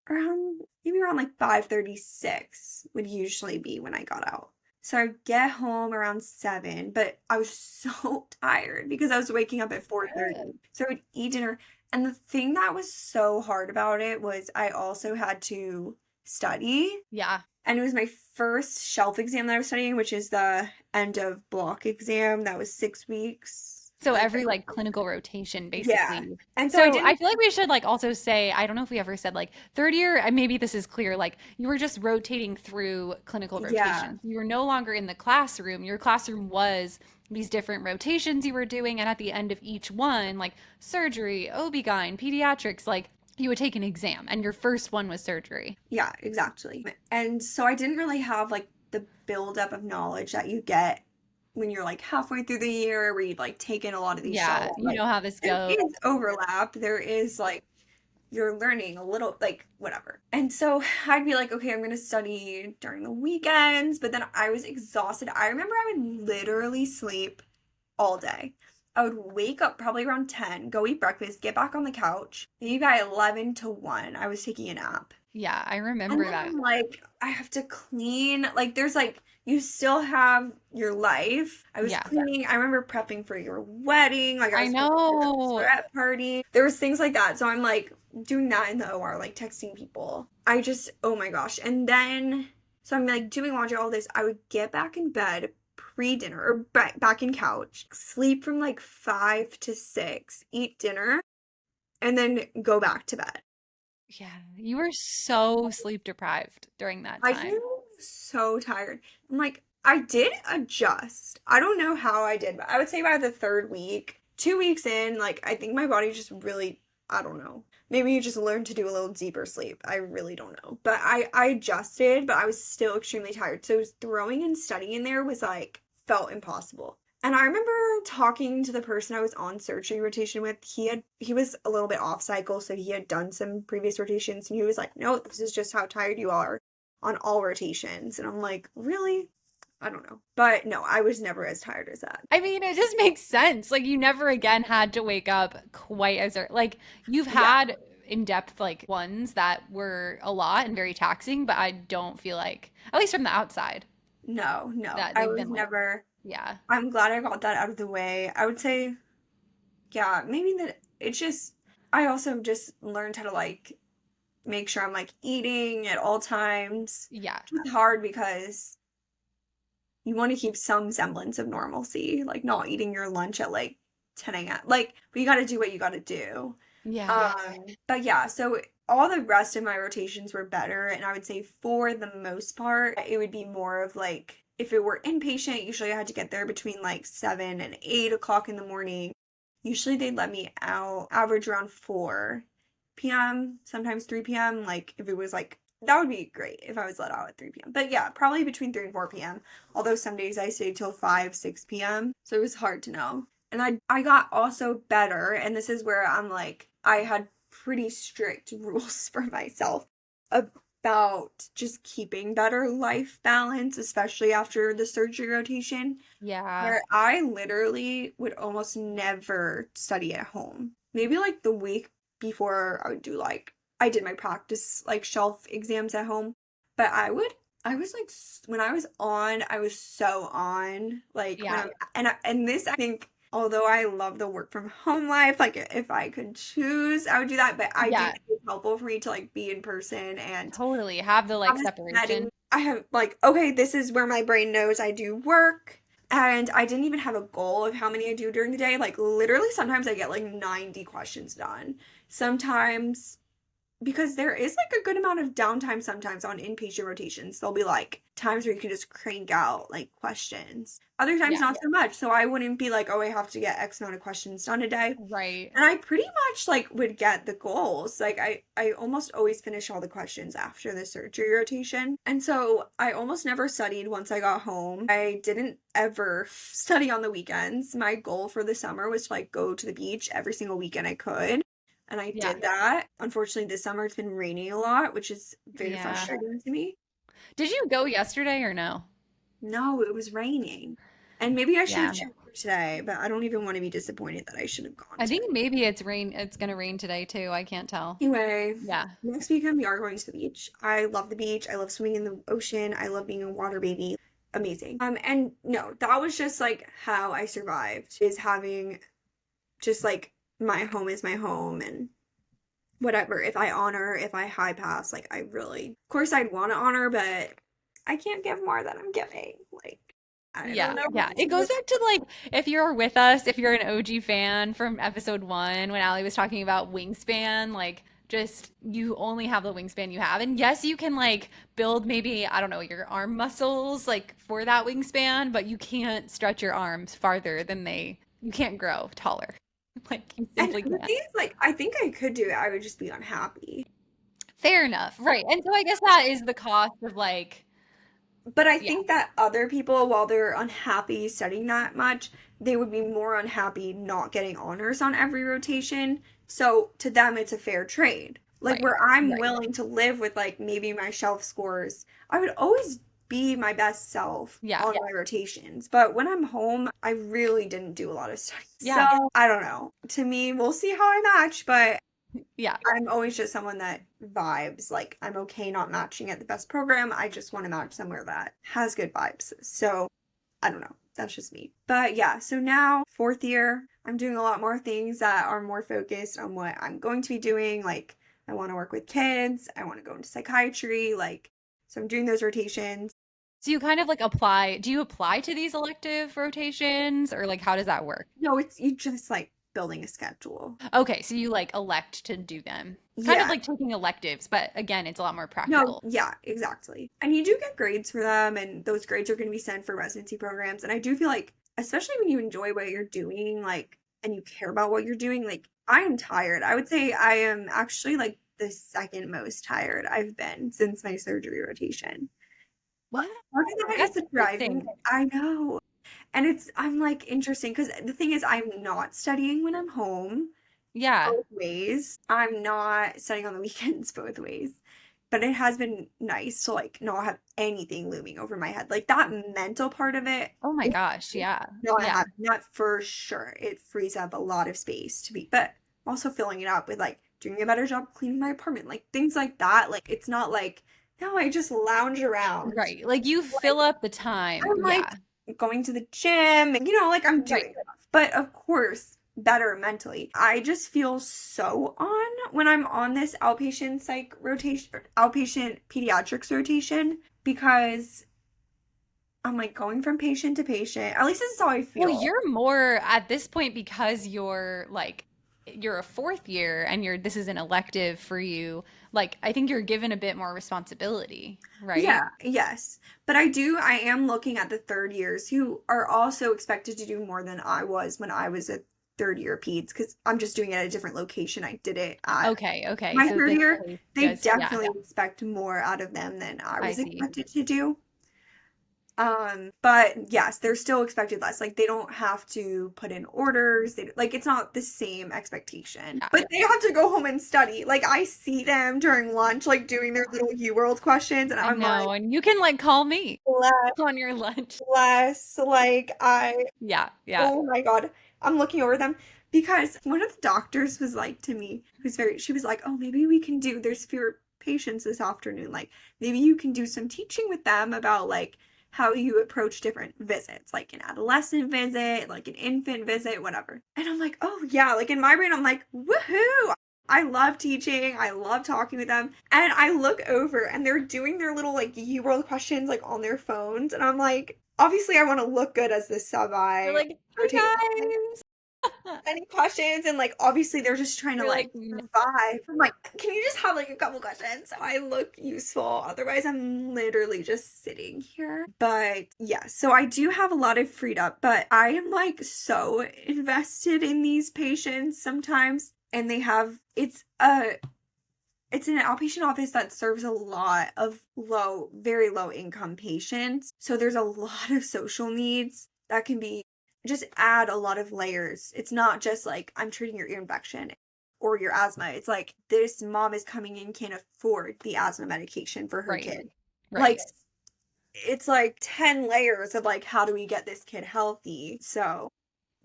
around maybe around like 5:36 would usually be when I got out. So I'd get home around 7, but I was so tired because I was waking up at 4:30. So I would eat dinner. And the thing that was so hard about it was I also had to study. Yeah. And it was my first shelf exam that I was studying, which is the end of block exam. That was 6 weeks. So Like, every like clinical rotation yeah. basically. And so I So I didn't, feel like we should like also say, I don't know if we ever said like third year, and maybe this is clear, like you were just rotating through clinical yeah. rotations. You were no longer in the classroom. Your classroom was these different rotations you were doing, and at the end of each one, like surgery, OB-GYN, pediatrics, like you would take an exam, and your first one was surgery. Yeah, exactly. And so I didn't really have like the buildup of knowledge that you get when you're like halfway through the year where you've like taken a lot of these Yeah, shells. you Like know how this there goes. is overlap. There is like you're learning a little like whatever. And so I'd be like, okay, I'm gonna study during the weekends, but then I was exhausted. I remember I would literally sleep all day. I would wake up probably around 10, go eat breakfast, get back on the couch. Maybe by 11 to 1, I was taking a nap. Yeah, I And remember then that. I'm like, I have to clean. Like, there's like, you still have your life. I was Yeah, cleaning. I remember prepping for your wedding. Like, I I was prepping for your know. bachelorette party. There was things like that. So I'm like doing that in the OR, like texting people. I just, oh my gosh. And then, so I'm like doing laundry, all this. I would get back in bed pre-dinner or back in couch, sleep from like 5 to 6, eat dinner, and then go back to bed. Yeah, you were so sleep deprived during that I am time. so tired. I'm like, I did adjust. I don't know how I did, but I would say by the third week, 2 weeks in, like, I think my body just really, I don't know. Maybe you just learn to do a little deeper sleep. I really don't know. But I adjusted, but I was still extremely tired. So throwing and studying in there was like, felt impossible. And I remember talking to the person I was on surgery rotation with. He was a little bit off cycle, so he had done some previous rotations, and he was like, "No, this is just how tired you are on all rotations." And I'm like, "Really?" I don't know. But no, I was never as tired as that. I mean, it just makes sense. Like you never again had to wake up quite as early. Like you've Yeah. had in-depth like ones that were a lot and very taxing, but I don't feel like, at least from the outside, No, no. that I they've was been like, never yeah. I'm glad I got that out of the way. I would say, yeah, maybe that it's just I also just learned how to like make sure I'm like eating at all times. Yeah. It's hard because you want to keep some semblance of normalcy, like not eating your lunch at like 10 a.m. Like, but you got to do what you got to do. Yeah. But yeah, so all the rest of my rotations were better, and I would say for the most part, it would be more of like if it were inpatient, usually I had to get there between like 7 and 8 o'clock in the morning. Usually they'd let me out average around 4 p.m., sometimes 3 p.m. Like if it was like that would be great if I was let out at 3 p.m. But yeah, probably between 3 and 4 p.m. Although some days I stayed till 5, 6 p.m. So it was hard to know. And I got also better, and this is where I'm like, I had pretty strict rules for myself about just keeping better life balance, especially after the surgery rotation, Yeah. where I literally would almost never study at home. Maybe like the week before I would do like I did my practice like shelf exams at home, but I was like when I was on, I was so on like when Yeah. I'm and this I think although I love the work from home life, like if I could choose, I would do that, but I do Yeah. think it's helpful for me to like be in person and Totally. Have the like have a setting. separation. I have like, okay, this is where my brain knows I do work. And I didn't even have a goal of how many I do during the day. Like literally sometimes I get like 90 questions done. Sometimes because there is like a good amount of downtime sometimes on inpatient rotations. There'll be like times where you can just crank out like questions. Other times Yeah. not so much. So I wouldn't be like, oh, I have to get X amount of questions done a day. Right. And I pretty much like would get the goals. Like I almost always finish all the questions after the surgery rotation. And so I almost never studied once I got home. I didn't ever study on the weekends. My goal for the summer was to like go to the beach every single weekend I could. And I Yeah. did that. Unfortunately, this summer it's been raining a lot, which is very Yeah. frustrating to me. Did you go yesterday or no? No, it was raining. And maybe I should have Yeah. checked for today, but I don't even want to be disappointed that I should have gone I today. think maybe it's gonna rain today too. I can't tell. Anyway, Yeah. next weekend we are going to the beach. I love the beach. I love swimming in the ocean. I love being a water baby. Amazing. And no, that was just like how I survived is having just like my home is my home and whatever. If I honor, if I high pass, like I really, of course I'd want to honor, but I can't give more than I'm giving. Like I don't Yeah, know yeah. what It to do. goes back to like if you're with us, if you're an OG fan from episode 1 when Allie was talking about wingspan, like just you only have the wingspan you have. And yes, you can like build maybe, I don't know, your arm muscles like for that wingspan, but you can't stretch your arms farther than you can't grow taller. Like you And simply the can't. thing is, like, I think I could do it. I would just be unhappy. Fair enough. Right. And so I guess that is the cost of like, But I yeah, think that other people, while they're unhappy studying that much, they would be more unhappy not getting honors on every rotation. So to them, it's a fair trade. Like right. where I'm Right. willing to live with like maybe my shelf scores, I would always be my best self Yeah. on my rotations. But when I'm home, I really didn't do a lot of studying. Yeah. So I don't know. To me, we'll see how I match, but Yeah. I'm always just someone that vibes. Like, I'm okay not matching at the best program. I just want to match somewhere that has good vibes. So, I don't know. That's just me. But yeah, so now, fourth year, I'm doing a lot more things that are more focused on what I'm going to be doing. Like, I want to work with kids, I want to go into psychiatry. Like, so I'm doing those rotations. So you kind of like do you apply to these elective rotations or like how does that work? No, it's you just like building a schedule. Okay, so you like elect to do them. Kind of Yeah, like taking electives, but again, it's a lot more no, practical. yeah, exactly. And you do get grades for them, and those grades are going to be sent for residency programs. And I do feel like, especially when you enjoy what you're doing, like, and you care about what you're doing, like, I am tired. I would say I am actually like the second most tired I've been since my surgery rotation. What? Part of that is That's the driving. interesting. I know. And I'm like interesting because the thing is, I'm not studying when I'm home Yeah. both ways. I'm not studying on the weekends both ways. But it has been nice to like not have anything looming over my head. Like that mental part of it Oh my is gosh, yeah. not Yeah. having that for sure. It frees up a lot of space to be, but also filling it up with like doing a better job cleaning my apartment, like things like that. Like it's not like no, I just lounge around. Right. Like you Like fill up the time. I'm like Yeah. going to the gym and like I'm Right. doing stuff. But of course, better mentally. I just feel so on when I'm on this outpatient psych rotation, outpatient pediatrics rotation because I'm like going from patient to patient. At least this is how I Well, feel. you're more at this point because you're a fourth year and this is an elective for you. Like I think you're given a bit more responsibility, right? Yeah, yes. But I am looking at the third years who are also expected to do more than I was when I was a third year peds because I'm just doing it at a different location. I did it at Okay, okay. my So third this year. place They does, yeah, definitely expect more out of them than I I was see. expected to do. But yes, they're still expected less. Like they don't have to put in orders. Like it's not the same expectation. Yeah, But they have to go home and study. Like I see them during lunch, like doing their little UWorld questions, and I I'm like, know. And you can like call me less, on your lunch. less. Like I, Yeah, yeah. oh my God, I'm looking over them because one of the doctors was like to me, she was like, oh, maybe we can do, there's fewer patients this afternoon. Like, maybe you can do some teaching with them about like how you approach different visits, like an adolescent visit, like an infant visit, whatever. And I'm like, oh, yeah. Like, in my brain, I'm like, woohoo. I love teaching. I love talking with them. And I look over and they're doing their little like UWorld questions like on their phones. And I'm like, obviously I want to look good as the sub You're I like, hey rotate guys. any questions and like obviously they're just trying to You're like like, "No." survive. I'm like, can you just have like a couple questions so I look useful? Otherwise, I'm literally just sitting here. But yeah, so I do have a lot of freed up, but I am like so invested in these patients sometimes, and they have it's an outpatient office that serves a lot of very low income patients. So there's a lot of social needs that can be just add a lot of layers. It's not just like I'm treating your ear infection or your asthma. It's like this mom is coming in, can't afford the asthma medication for her Right. kid. Like Right. it's like 10 layers of like how do we get this kid healthy? So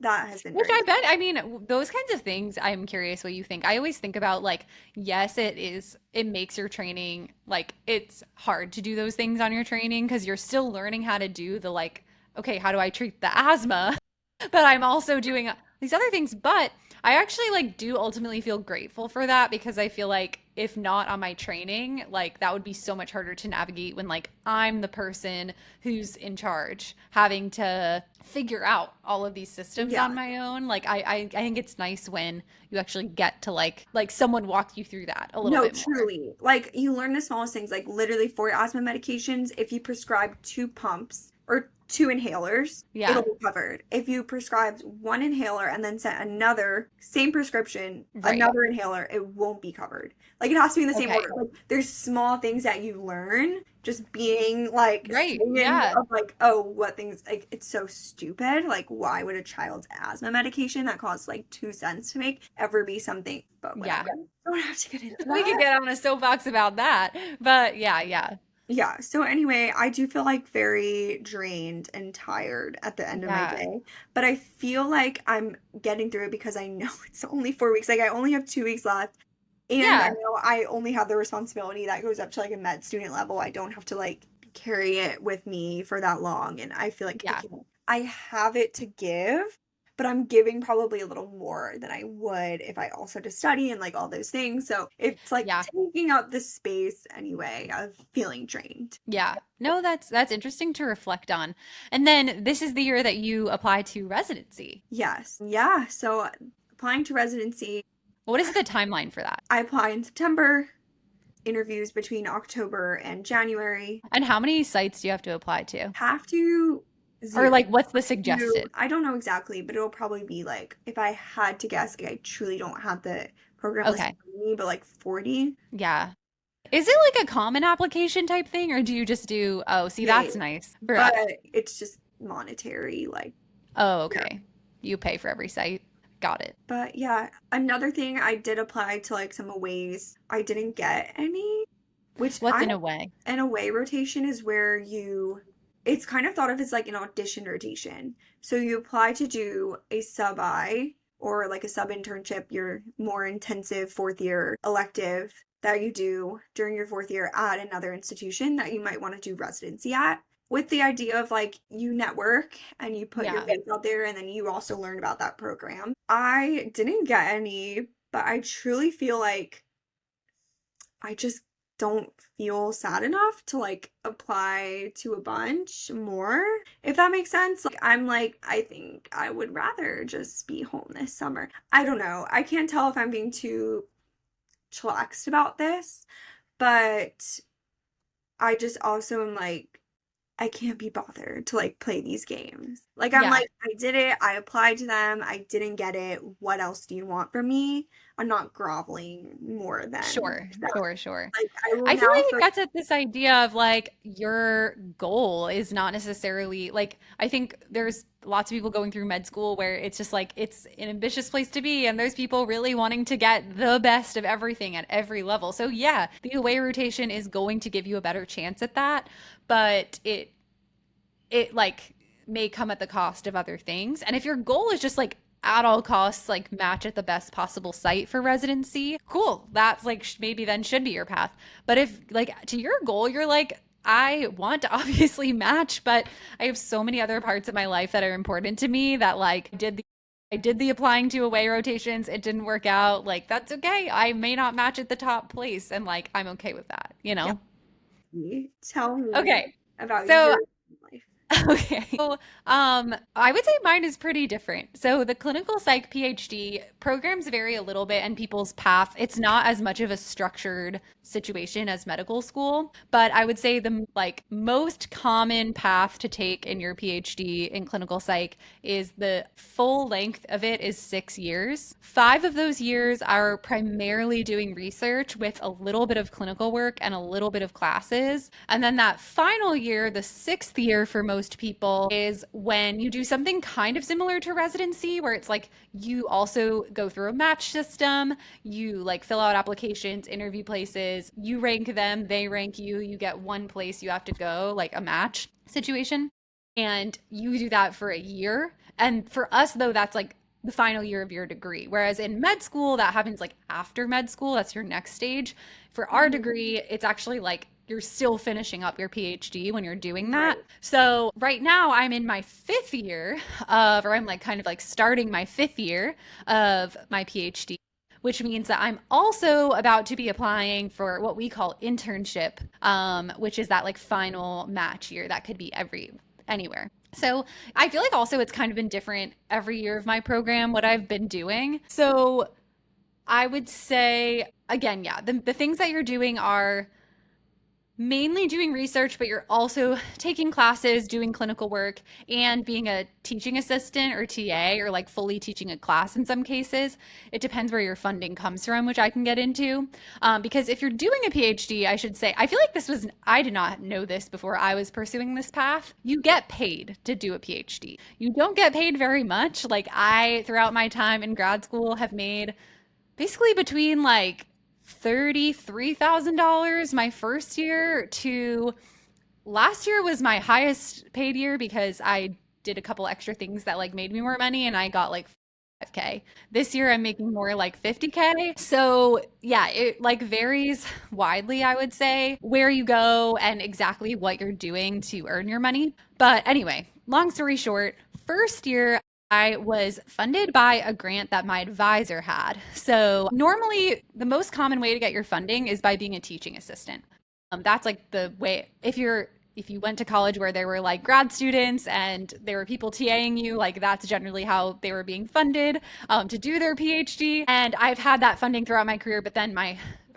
that has been Which very I good. bet, I mean, those kinds of things, I'm curious what you think. I always think about like, yes, it makes your training like it's hard to do those things on your training because you're still learning how to do the like, okay, how do I treat the asthma? But I'm also doing these other things. But I actually like do ultimately feel grateful for that because I feel like if not on my training, like that would be so much harder to navigate when like I'm the person who's in charge, having to figure out all of these systems Yeah. on my own. Like I think it's nice when you actually get to like someone walk you through that a little No, bit more. truly. Like you learn the smallest things, like literally for your asthma medications, if you prescribe two pumps or two inhalers, it'll Yeah. be covered. If you prescribed one inhaler and then sent another same prescription, Right. another inhaler, it won't be covered. Like it has to be in the same Okay. order. Like there's small things that you learn just being like Right. swinging Yeah. of like, oh, what things like it's so stupid. Like why would a child's asthma medication that costs like 2 cents to make ever be something? But whatever. Yeah. Don't have to get into We could that. get on a soapbox about that. But yeah, yeah. Yeah, so anyway, I do feel like very drained and tired at the end of my Yeah. day, but I feel like I'm getting through it because I know it's only 4 weeks. Like I only have 2 weeks left, and I Yeah. know I only have the responsibility that goes up to like a med student level. I don't have to like carry it with me for that long, and I feel like Yeah. I have it to give, but I'm giving probably a little more than I would if I also had to study and like all those things. So it's like Yeah. taking up the space anyway of feeling drained. Yeah. No, that's interesting to reflect on. And then this is the year that you apply to residency. Yes. Yeah. So applying to residency, What is the timeline for that? I apply in September, interviews between October and January. And how many sites do you have to apply to? Have to Or zero. like what's the suggested? I don't know exactly, but it'll probably be like, if I had to guess, like I truly don't have the program listed Okay. for me, but like 40. Yeah. Is it like a common application type thing or do you just do, oh, see, Yeah. that's nice for But it's just monetary, like, oh, yeah. okay. You pay for every site. Got it. But yeah, another thing I did apply to like some aways. I didn't get any, which What's I in a way? an away rotation is where it's kind of thought of as like an audition rotation. So you apply to do a sub-I or like a sub-internship, your more intensive fourth year elective that you do during your fourth year at another institution that you might want to do residency at. With the idea of like you network and you put your Yeah. face out there and then you also learn about that program. I didn't get any, but I truly feel like I just don't feel sad enough to like apply to a bunch more, if that makes sense. Like, I'm like, I think I would rather just be home this summer. I don't know. I can't tell if I'm being too chillaxed about this, but I just also am like, I can't be bothered to like play these games. Like I'm Yeah. like, I did it, I applied to them, I didn't get it. What else do you want from me? I'm not groveling more than Sure, that. sure, sure. Like I will I feel now like it focus. gets at this idea of like your goal is not necessarily like I think there's lots of people going through med school where it's just like it's an ambitious place to be and there's people really wanting to get the best of everything at every level. So yeah, the away rotation is going to give you a better chance at that, but it like may come at the cost of other things. And if your goal is just like at all costs like match at the best possible site for residency, cool. That's like maybe then should be your path. But if like to your goal, you're like, I want to obviously match, but I have so many other parts of my life that are important to me that like I did the applying to away rotations. It didn't work out. Like, that's okay. I may not match at the top place. And like, I'm okay with that, you Yeah. know? Tell me Okay. about So your life. Okay. So, I would say mine is pretty different. So the clinical psych PhD programs vary a little bit and people's path. It's not as much of a structured situation as medical school, but I would say the like most common path to take in your PhD in clinical psych is the full length of it is 6 years. 5 of those years are primarily doing research with a little bit of clinical work and a little bit of classes. And then that final year, the 6th year for most people, is when you do something kind of similar to residency, where it's like you also go through a match system, you like fill out applications, interview places, you rank them, they rank you, you get one place you have to go, like a match situation. And you do that for a year. And for us, though, that's like the final year of your degree. Whereas in med school, that happens like after med school, that's your next stage. For our Mhm. degree, it's actually like you're still finishing up your PhD when you're doing that. Right. So right now I'm in my 5th year of, or I'm like kind of like starting my 5th year of my PhD, which means that I'm also about to be applying for what we call internship, which is that like final match year that could be anywhere. So I feel like also it's kind of been different every year of my program, what I've been doing. So I would say, again, yeah, the things that you're doing are mainly doing research, but you're also taking classes, doing clinical work, and being a teaching assistant or TA, or like fully teaching a class in some cases. It depends where your funding comes from, which I can get into. Because if you're doing a PhD, I should say, I feel like I did not know this before I was pursuing this path. You get paid to do a PhD. You don't get paid very much. Like, throughout my time in grad school, have made basically between like $33,000 my first year to last year was my highest paid year because I did a couple extra things that like made me more money and I got like 5K. This year I'm making more like 50K. So, yeah, it like varies widely, I would say, where you go and exactly what you're doing to earn your money. But anyway, long story short, first year I was funded by a grant that my advisor had. So, normally, the most common way to get your funding is by being a teaching assistant. That's like the way, if you went to college where there were like grad students and there were people TAing you, like that's generally how they were being funded to do their PhD. And I've had that funding throughout my career, but then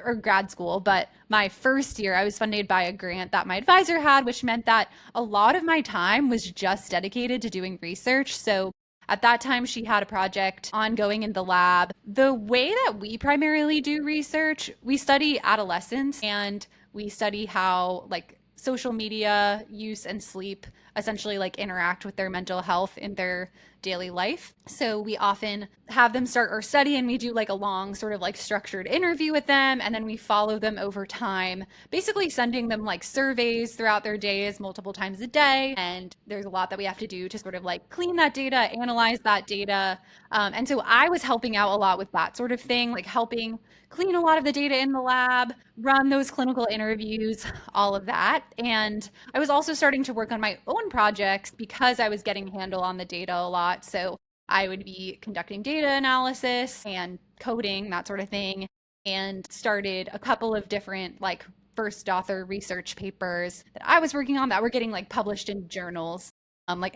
or grad school, but my first year I was funded by a grant that my advisor had, which meant that a lot of my time was just dedicated to doing research. So at that time, she had a project ongoing in the lab. The way that we primarily do research, we study adolescents and we study how like social media use and sleep essentially like interact with their mental health in their daily life. So we often have them start our study and we do like a long sort of like structured interview with them and then we follow them over time, basically sending them like surveys throughout their days multiple times a day. And there's a lot that we have to do to sort of like clean that data, analyze that data. And so I was helping out a lot with that sort of thing, like helping clean a lot of the data in the lab, run those clinical interviews, all of that. And I was also starting to work on my own projects because I was getting a handle on the data a lot. So I would be conducting data analysis and coding, that sort of thing, and started a couple of different like first author research papers that I was working on that were getting like published in journals, like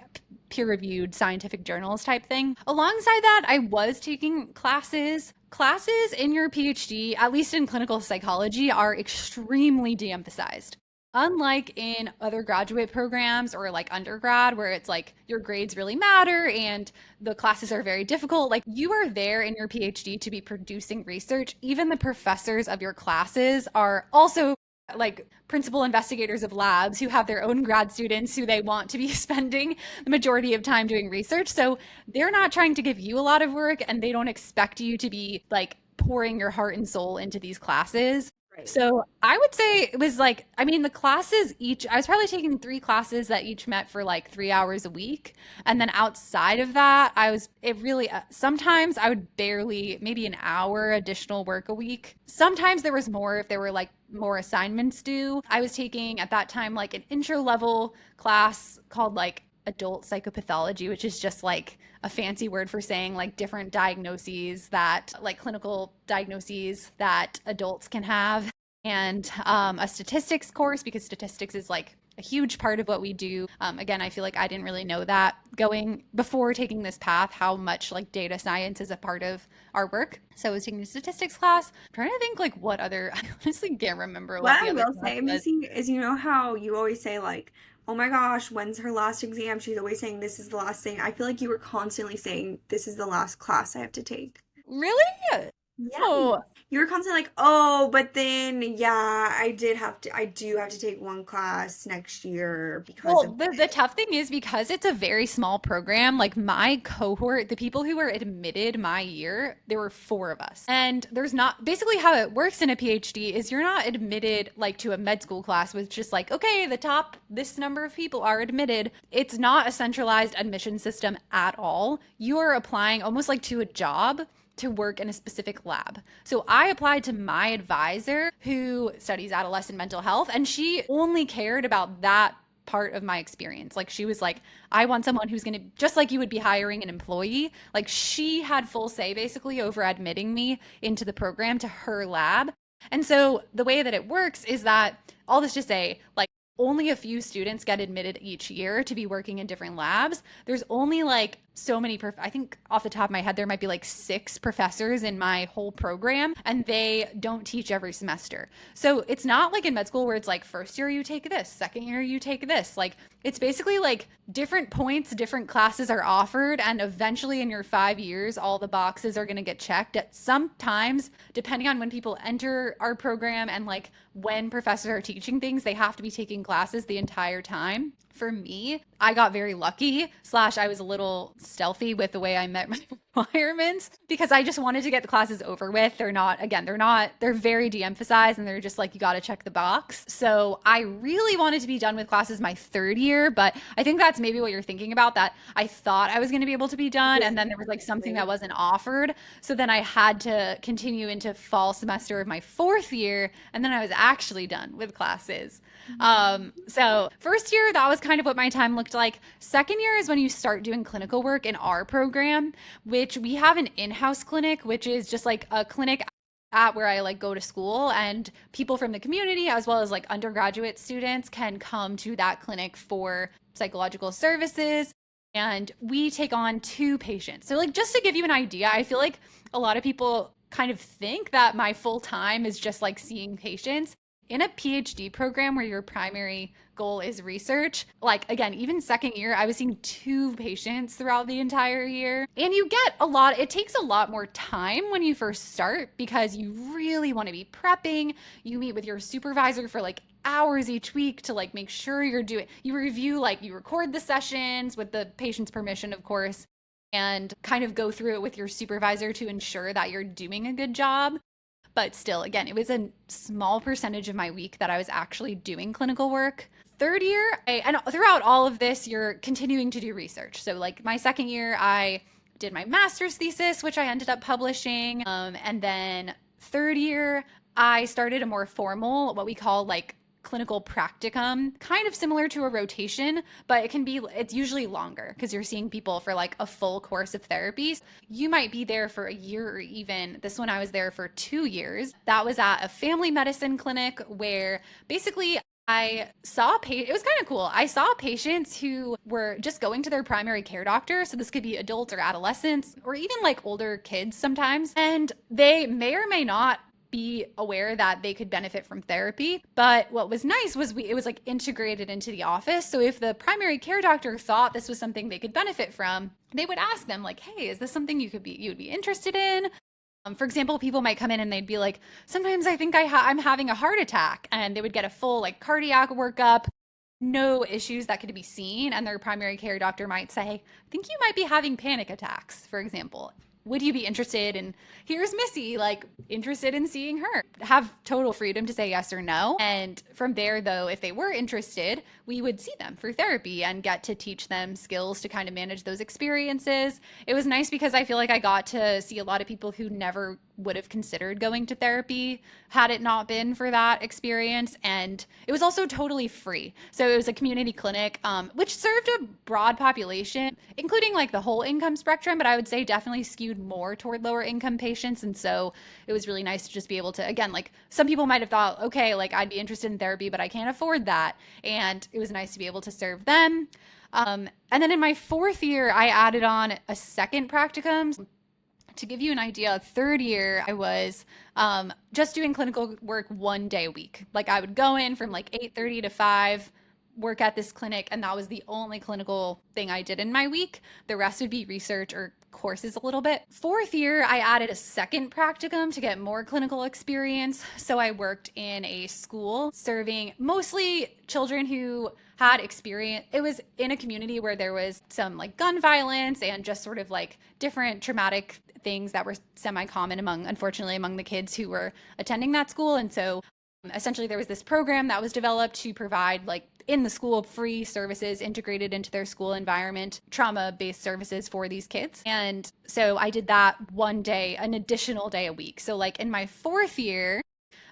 peer-reviewed scientific journals type thing. Alongside that, I was taking classes. Classes in your PhD, at least in clinical psychology, are extremely de-emphasized. Unlike in other graduate programs or like undergrad, where it's like your grades really matter and the classes are very difficult, like you are there in your PhD to be producing research. Even the professors of your classes are also like principal investigators of labs who have their own grad students who they want to be spending the majority of time doing research. So they're not trying to give you a lot of work and they don't expect you to be like pouring your heart and soul into these classes. Right. So I would say it was like, I mean, the classes each, I was probably taking three classes that each met for like 3 hours a week. And then outside of that, it really, sometimes I would barely, maybe an hour additional work a week. Sometimes there was more if there were like more assignments due. I was taking at that time like an intro level class called like adult psychopathology, which is just like a fancy word for saying like different diagnoses that like clinical diagnoses that adults can have, and a statistics course because statistics is like a huge part of what we do. Again, I feel like I didn't really know that going before taking this path, how much like data science is a part of our work. So I was taking a statistics class. I'm trying to think like what other, I honestly can't remember What what the I other will class say, was. Missy, is you know how you always say like, "Oh my gosh, when's her last exam?" She's always saying this is the last thing. I feel like you were constantly saying this is the last class I have to take. Really? Yes. Oh, You were constantly like, "Oh, but then yeah, I do have to take one class next year because well, of the this." tough thing is because it's a very small program, like my cohort, the people who were admitted my year, there were four of us. And there's not basically how it works in a PhD is you're not admitted like to a med school class with just like, okay, the top this number of people are admitted. It's not a centralized admission system at all. You are applying almost like to a job to work in a specific lab. So I applied to my advisor who studies adolescent mental health, and she only cared about that part of my experience. Like she was like, I want someone who's going to, just like you would be hiring an employee, like she had full say basically over admitting me into the program to her lab. And so the way that it works is that, all this to say, like only a few students get admitted each year to be working in different labs. There's only like so many, I think off the top of my head, there might be like six professors in my whole program, and they don't teach every semester. So it's not like in med school where it's like first year you take this, second year you take this. Like it's basically like different points, different classes are offered, and eventually in your 5 years, all the boxes are going to get checked. At sometimes, depending on when people enter our program and like when professors are teaching things, they have to be taking classes the entire time. For me, I got very lucky, slash, I was a little stealthy with the way I met my requirements because I just wanted to get the classes over with. They're not, again, they're very de emphasized and they're just like, you got to check the box. So I really wanted to be done with classes my third year, but I think that's maybe what you're thinking about, that I thought I was going to be able to be done. And then there was like something that wasn't offered. So then I had to continue into fall semester of my fourth year. And then I was actually done with classes. So first year, that was kind of what my time looked like. Second year is when you start doing clinical work in our program, which we have an in-house clinic, which is just like a clinic at where I like go to school, and people from the community as well as like undergraduate students can come to that clinic for psychological services. And we take on two patients. So like just to give you an idea, I feel like a lot of people kind of think that my full time is just like seeing patients in a PhD program where your primary goal is research. Like, again, even second year, I was seeing two patients throughout the entire year. And you get a lot, it takes a lot more time when you first start because you really want to be prepping. You meet with your supervisor for like hours each week to like make sure you're doing, you review, like, you record the sessions with the patient's permission, of course, and kind of go through it with your supervisor to ensure that you're doing a good job. But still, again, it was a small percentage of my week that I was actually doing clinical work. Third year, and throughout all of this, you're continuing to do research. So, like my second year, I did my master's thesis, which I ended up publishing. And then third year, I started a more formal, what we call like clinical practicum, kind of similar to a rotation, but it's usually longer because you're seeing people for like a full course of therapies. You might be there for a year, or even this one, I was there for 2 years. That was at a family medicine clinic where basically it was kind of cool. I saw patients who were just going to their primary care doctor. So this could be adults or adolescents or even like older kids sometimes. And they may or may not be aware that they could benefit from therapy. But what was nice was it was like integrated into the office. So if the primary care doctor thought this was something they could benefit from, they would ask them like, "Hey, is this something you'd be interested in?" For example, people might come in and they'd be like, "Sometimes I think I'm having a heart attack," and they would get a full like cardiac workup, no issues that could be seen, and their primary care doctor might say, "I think you might be having panic attacks," for example. would you be interested in, here's Missy, like interested in seeing her? Have total freedom to say yes or no. And from there, though, if they were interested, we would see them for therapy and get to teach them skills to kind of manage those experiences. It was nice because I feel like I got to see a lot of people who never would have considered going to therapy had it not been for that experience. And it was also totally free. So it was a community clinic, which served a broad population, including like the whole income spectrum, but I would say definitely skewed more toward lower income patients. And so it was really nice to just be able to, again, like some people might have thought, okay, like I'd be interested in therapy, but I can't afford that. And it was nice to be able to serve them. And then in my fourth year, I added on a second practicum. To give you an idea, third year, I was just doing clinical work 1 day a week. Like I would go in from like 8:30 to 5, work at this clinic, and that was the only clinical thing I did in my week. The rest would be research or courses a little bit. Fourth year, I added a second practicum to get more clinical experience. So I worked in a school serving mostly children who had experience. It was in a community where there was some like gun violence and just sort of like different traumatic things that were semi-common unfortunately, among the kids who were attending that school. And so essentially there was this program that was developed to provide like in the school free services integrated into their school environment, trauma-based services for these kids. And so I did that 1 day, an additional day a week. So like in my fourth year,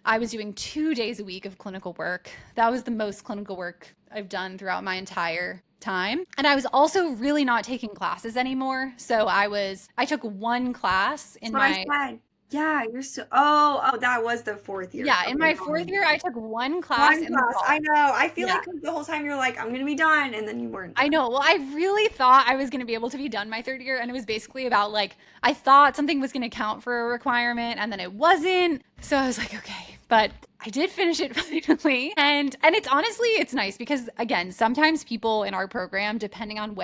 I was doing 2 days a week of clinical work. That was the most clinical work I've done throughout my entire time. And I was also really not taking classes anymore. So I took one class That's in what I my, said. Yeah, you're so, oh, that was the fourth year. yeah, in Okay, my go fourth on. year, I took one class One in the class. fall. I know. I feel Yeah. like the whole time you're like, I'm gonna be done, and then you weren't I done. know. Well, I really thought I was going to be able to be done my third year. And it was basically about like, I thought something was going to count for a requirement and then it wasn't. So I was like, okay, but I did finish it finally. And it's honestly, it's nice because again, sometimes people in our program, depending on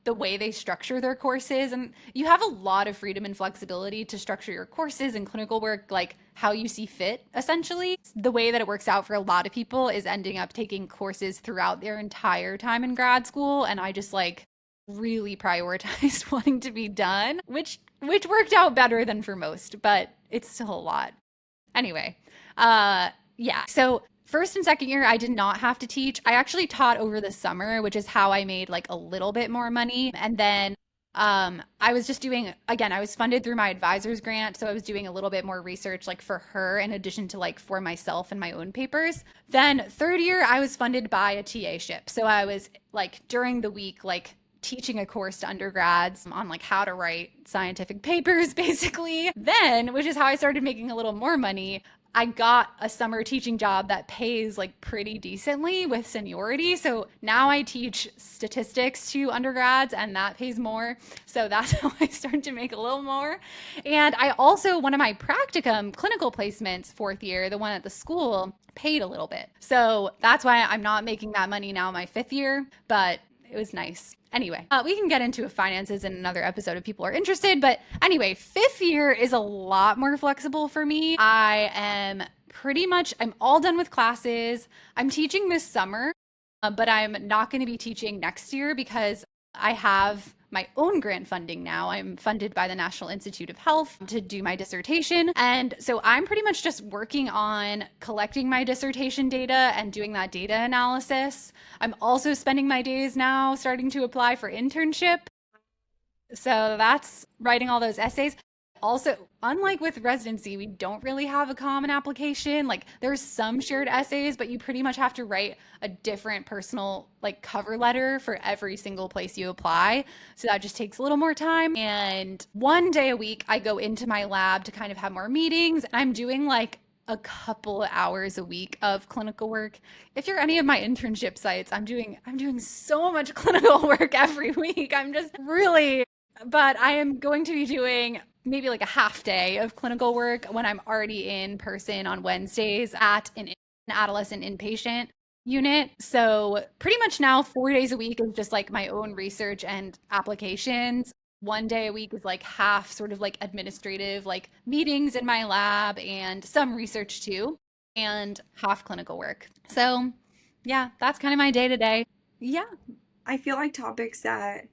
the way they structure their courses, and you have a lot of freedom and flexibility to structure your courses and clinical work like how you see fit. Essentially the way that it works out for a lot of people is ending up taking courses throughout their entire time in grad school, and I just like really prioritized wanting to be done, which worked out better than for most, but it's still a lot. Anyway, yeah. So first and second year, I did not have to teach. I actually taught over the summer, which is how I made like a little bit more money. And then I was just doing, again, I was funded through my advisor's grant. So I was doing a little bit more research like for her in addition to like for myself and my own papers. Then third year, I was funded by a TA-ship. So I was like during the week, like teaching a course to undergrads on like how to write scientific papers basically. Then, which is how I started making a little more money, I got a summer teaching job that pays like pretty decently with seniority. So now I teach statistics to undergrads and that pays more. So that's how I started to make a little more. And I also, one of my practicum clinical placements, fourth year, the one at the school, paid a little bit. So that's why I'm not making that money now my fifth year, but it was nice. Anyway, we can get into finances in another episode if people are interested. But anyway, fifth year is a lot more flexible for me. I'm all done with classes. I'm teaching this summer, but I'm not going to be teaching next year because I have my own grant funding now. I'm funded by the National Institute of Health to do my dissertation. And so I'm pretty much just working on collecting my dissertation data and doing that data analysis. I'm also spending my days now starting to apply for internship. So that's writing all those essays. Also, unlike with residency, we don't really have a common application. Like there's some shared essays, but you pretty much have to write a different personal like cover letter for every single place you apply. So that just takes a little more time. And 1 day a week, I go into my lab to kind of have more meetings. And I'm doing like a couple of hours a week of clinical work. If you're any of my internship sites, I'm doing so much clinical work every week. I'm just really, but I am going to be doing maybe like a half day of clinical work when I'm already in person on Wednesdays at an adolescent inpatient unit. So pretty much now 4 days a week is just like my own research and applications. 1 day a week is like half sort of like administrative, like meetings in my lab and some research too, and half clinical work. So yeah, that's kind of my day to day. Yeah. I feel like topics that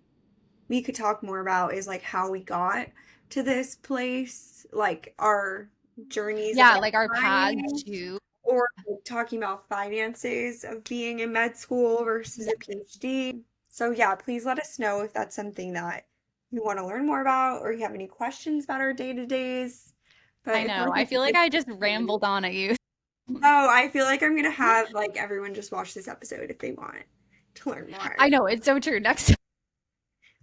we could talk more about is like how we got to this place, like our journeys of Yeah, like our applying, paths to. or like, talking about finances of being in med school versus a PhD. So yeah, please let us know if that's something that you want to learn more about or you have any questions about our day-to-days. But I I feel know. like I it's a feel like good I just one. rambled on at you. Oh, I feel like I'm gonna have like everyone just watch this episode if they want to learn more. I know, it's so true.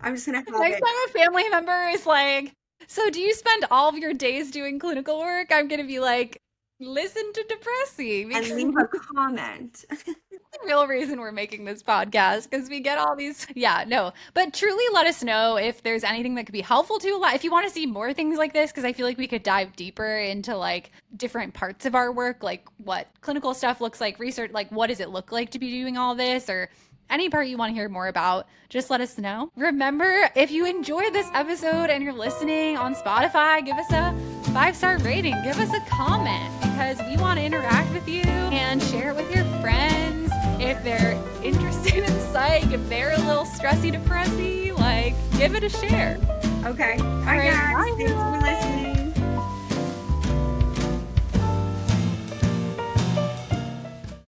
I'm just gonna have Next it time a family member is like, "So do you spend all of your days doing clinical work?" I'm gonna be like, "Listen to Depressy," and because leave a comment. the real reason we're making this podcast because we get all these. Yeah, no, but truly let us know if there's anything that could be helpful to. If you want to see more things like this, because I feel like we could dive deeper into like different parts of our work, like what clinical stuff looks like, research, like what does it look like to be doing all this, or any part you want to hear more about, just let us know. Remember, if you enjoyed this episode and you're listening on Spotify, give us a 5-star rating, give us a comment because we want to interact with you and share it with your friends. If they're interested in psych, if they're a little stressy, depressy, like give it a share. Okay. All Bye right, guys. bye Thanks for everyone. listening.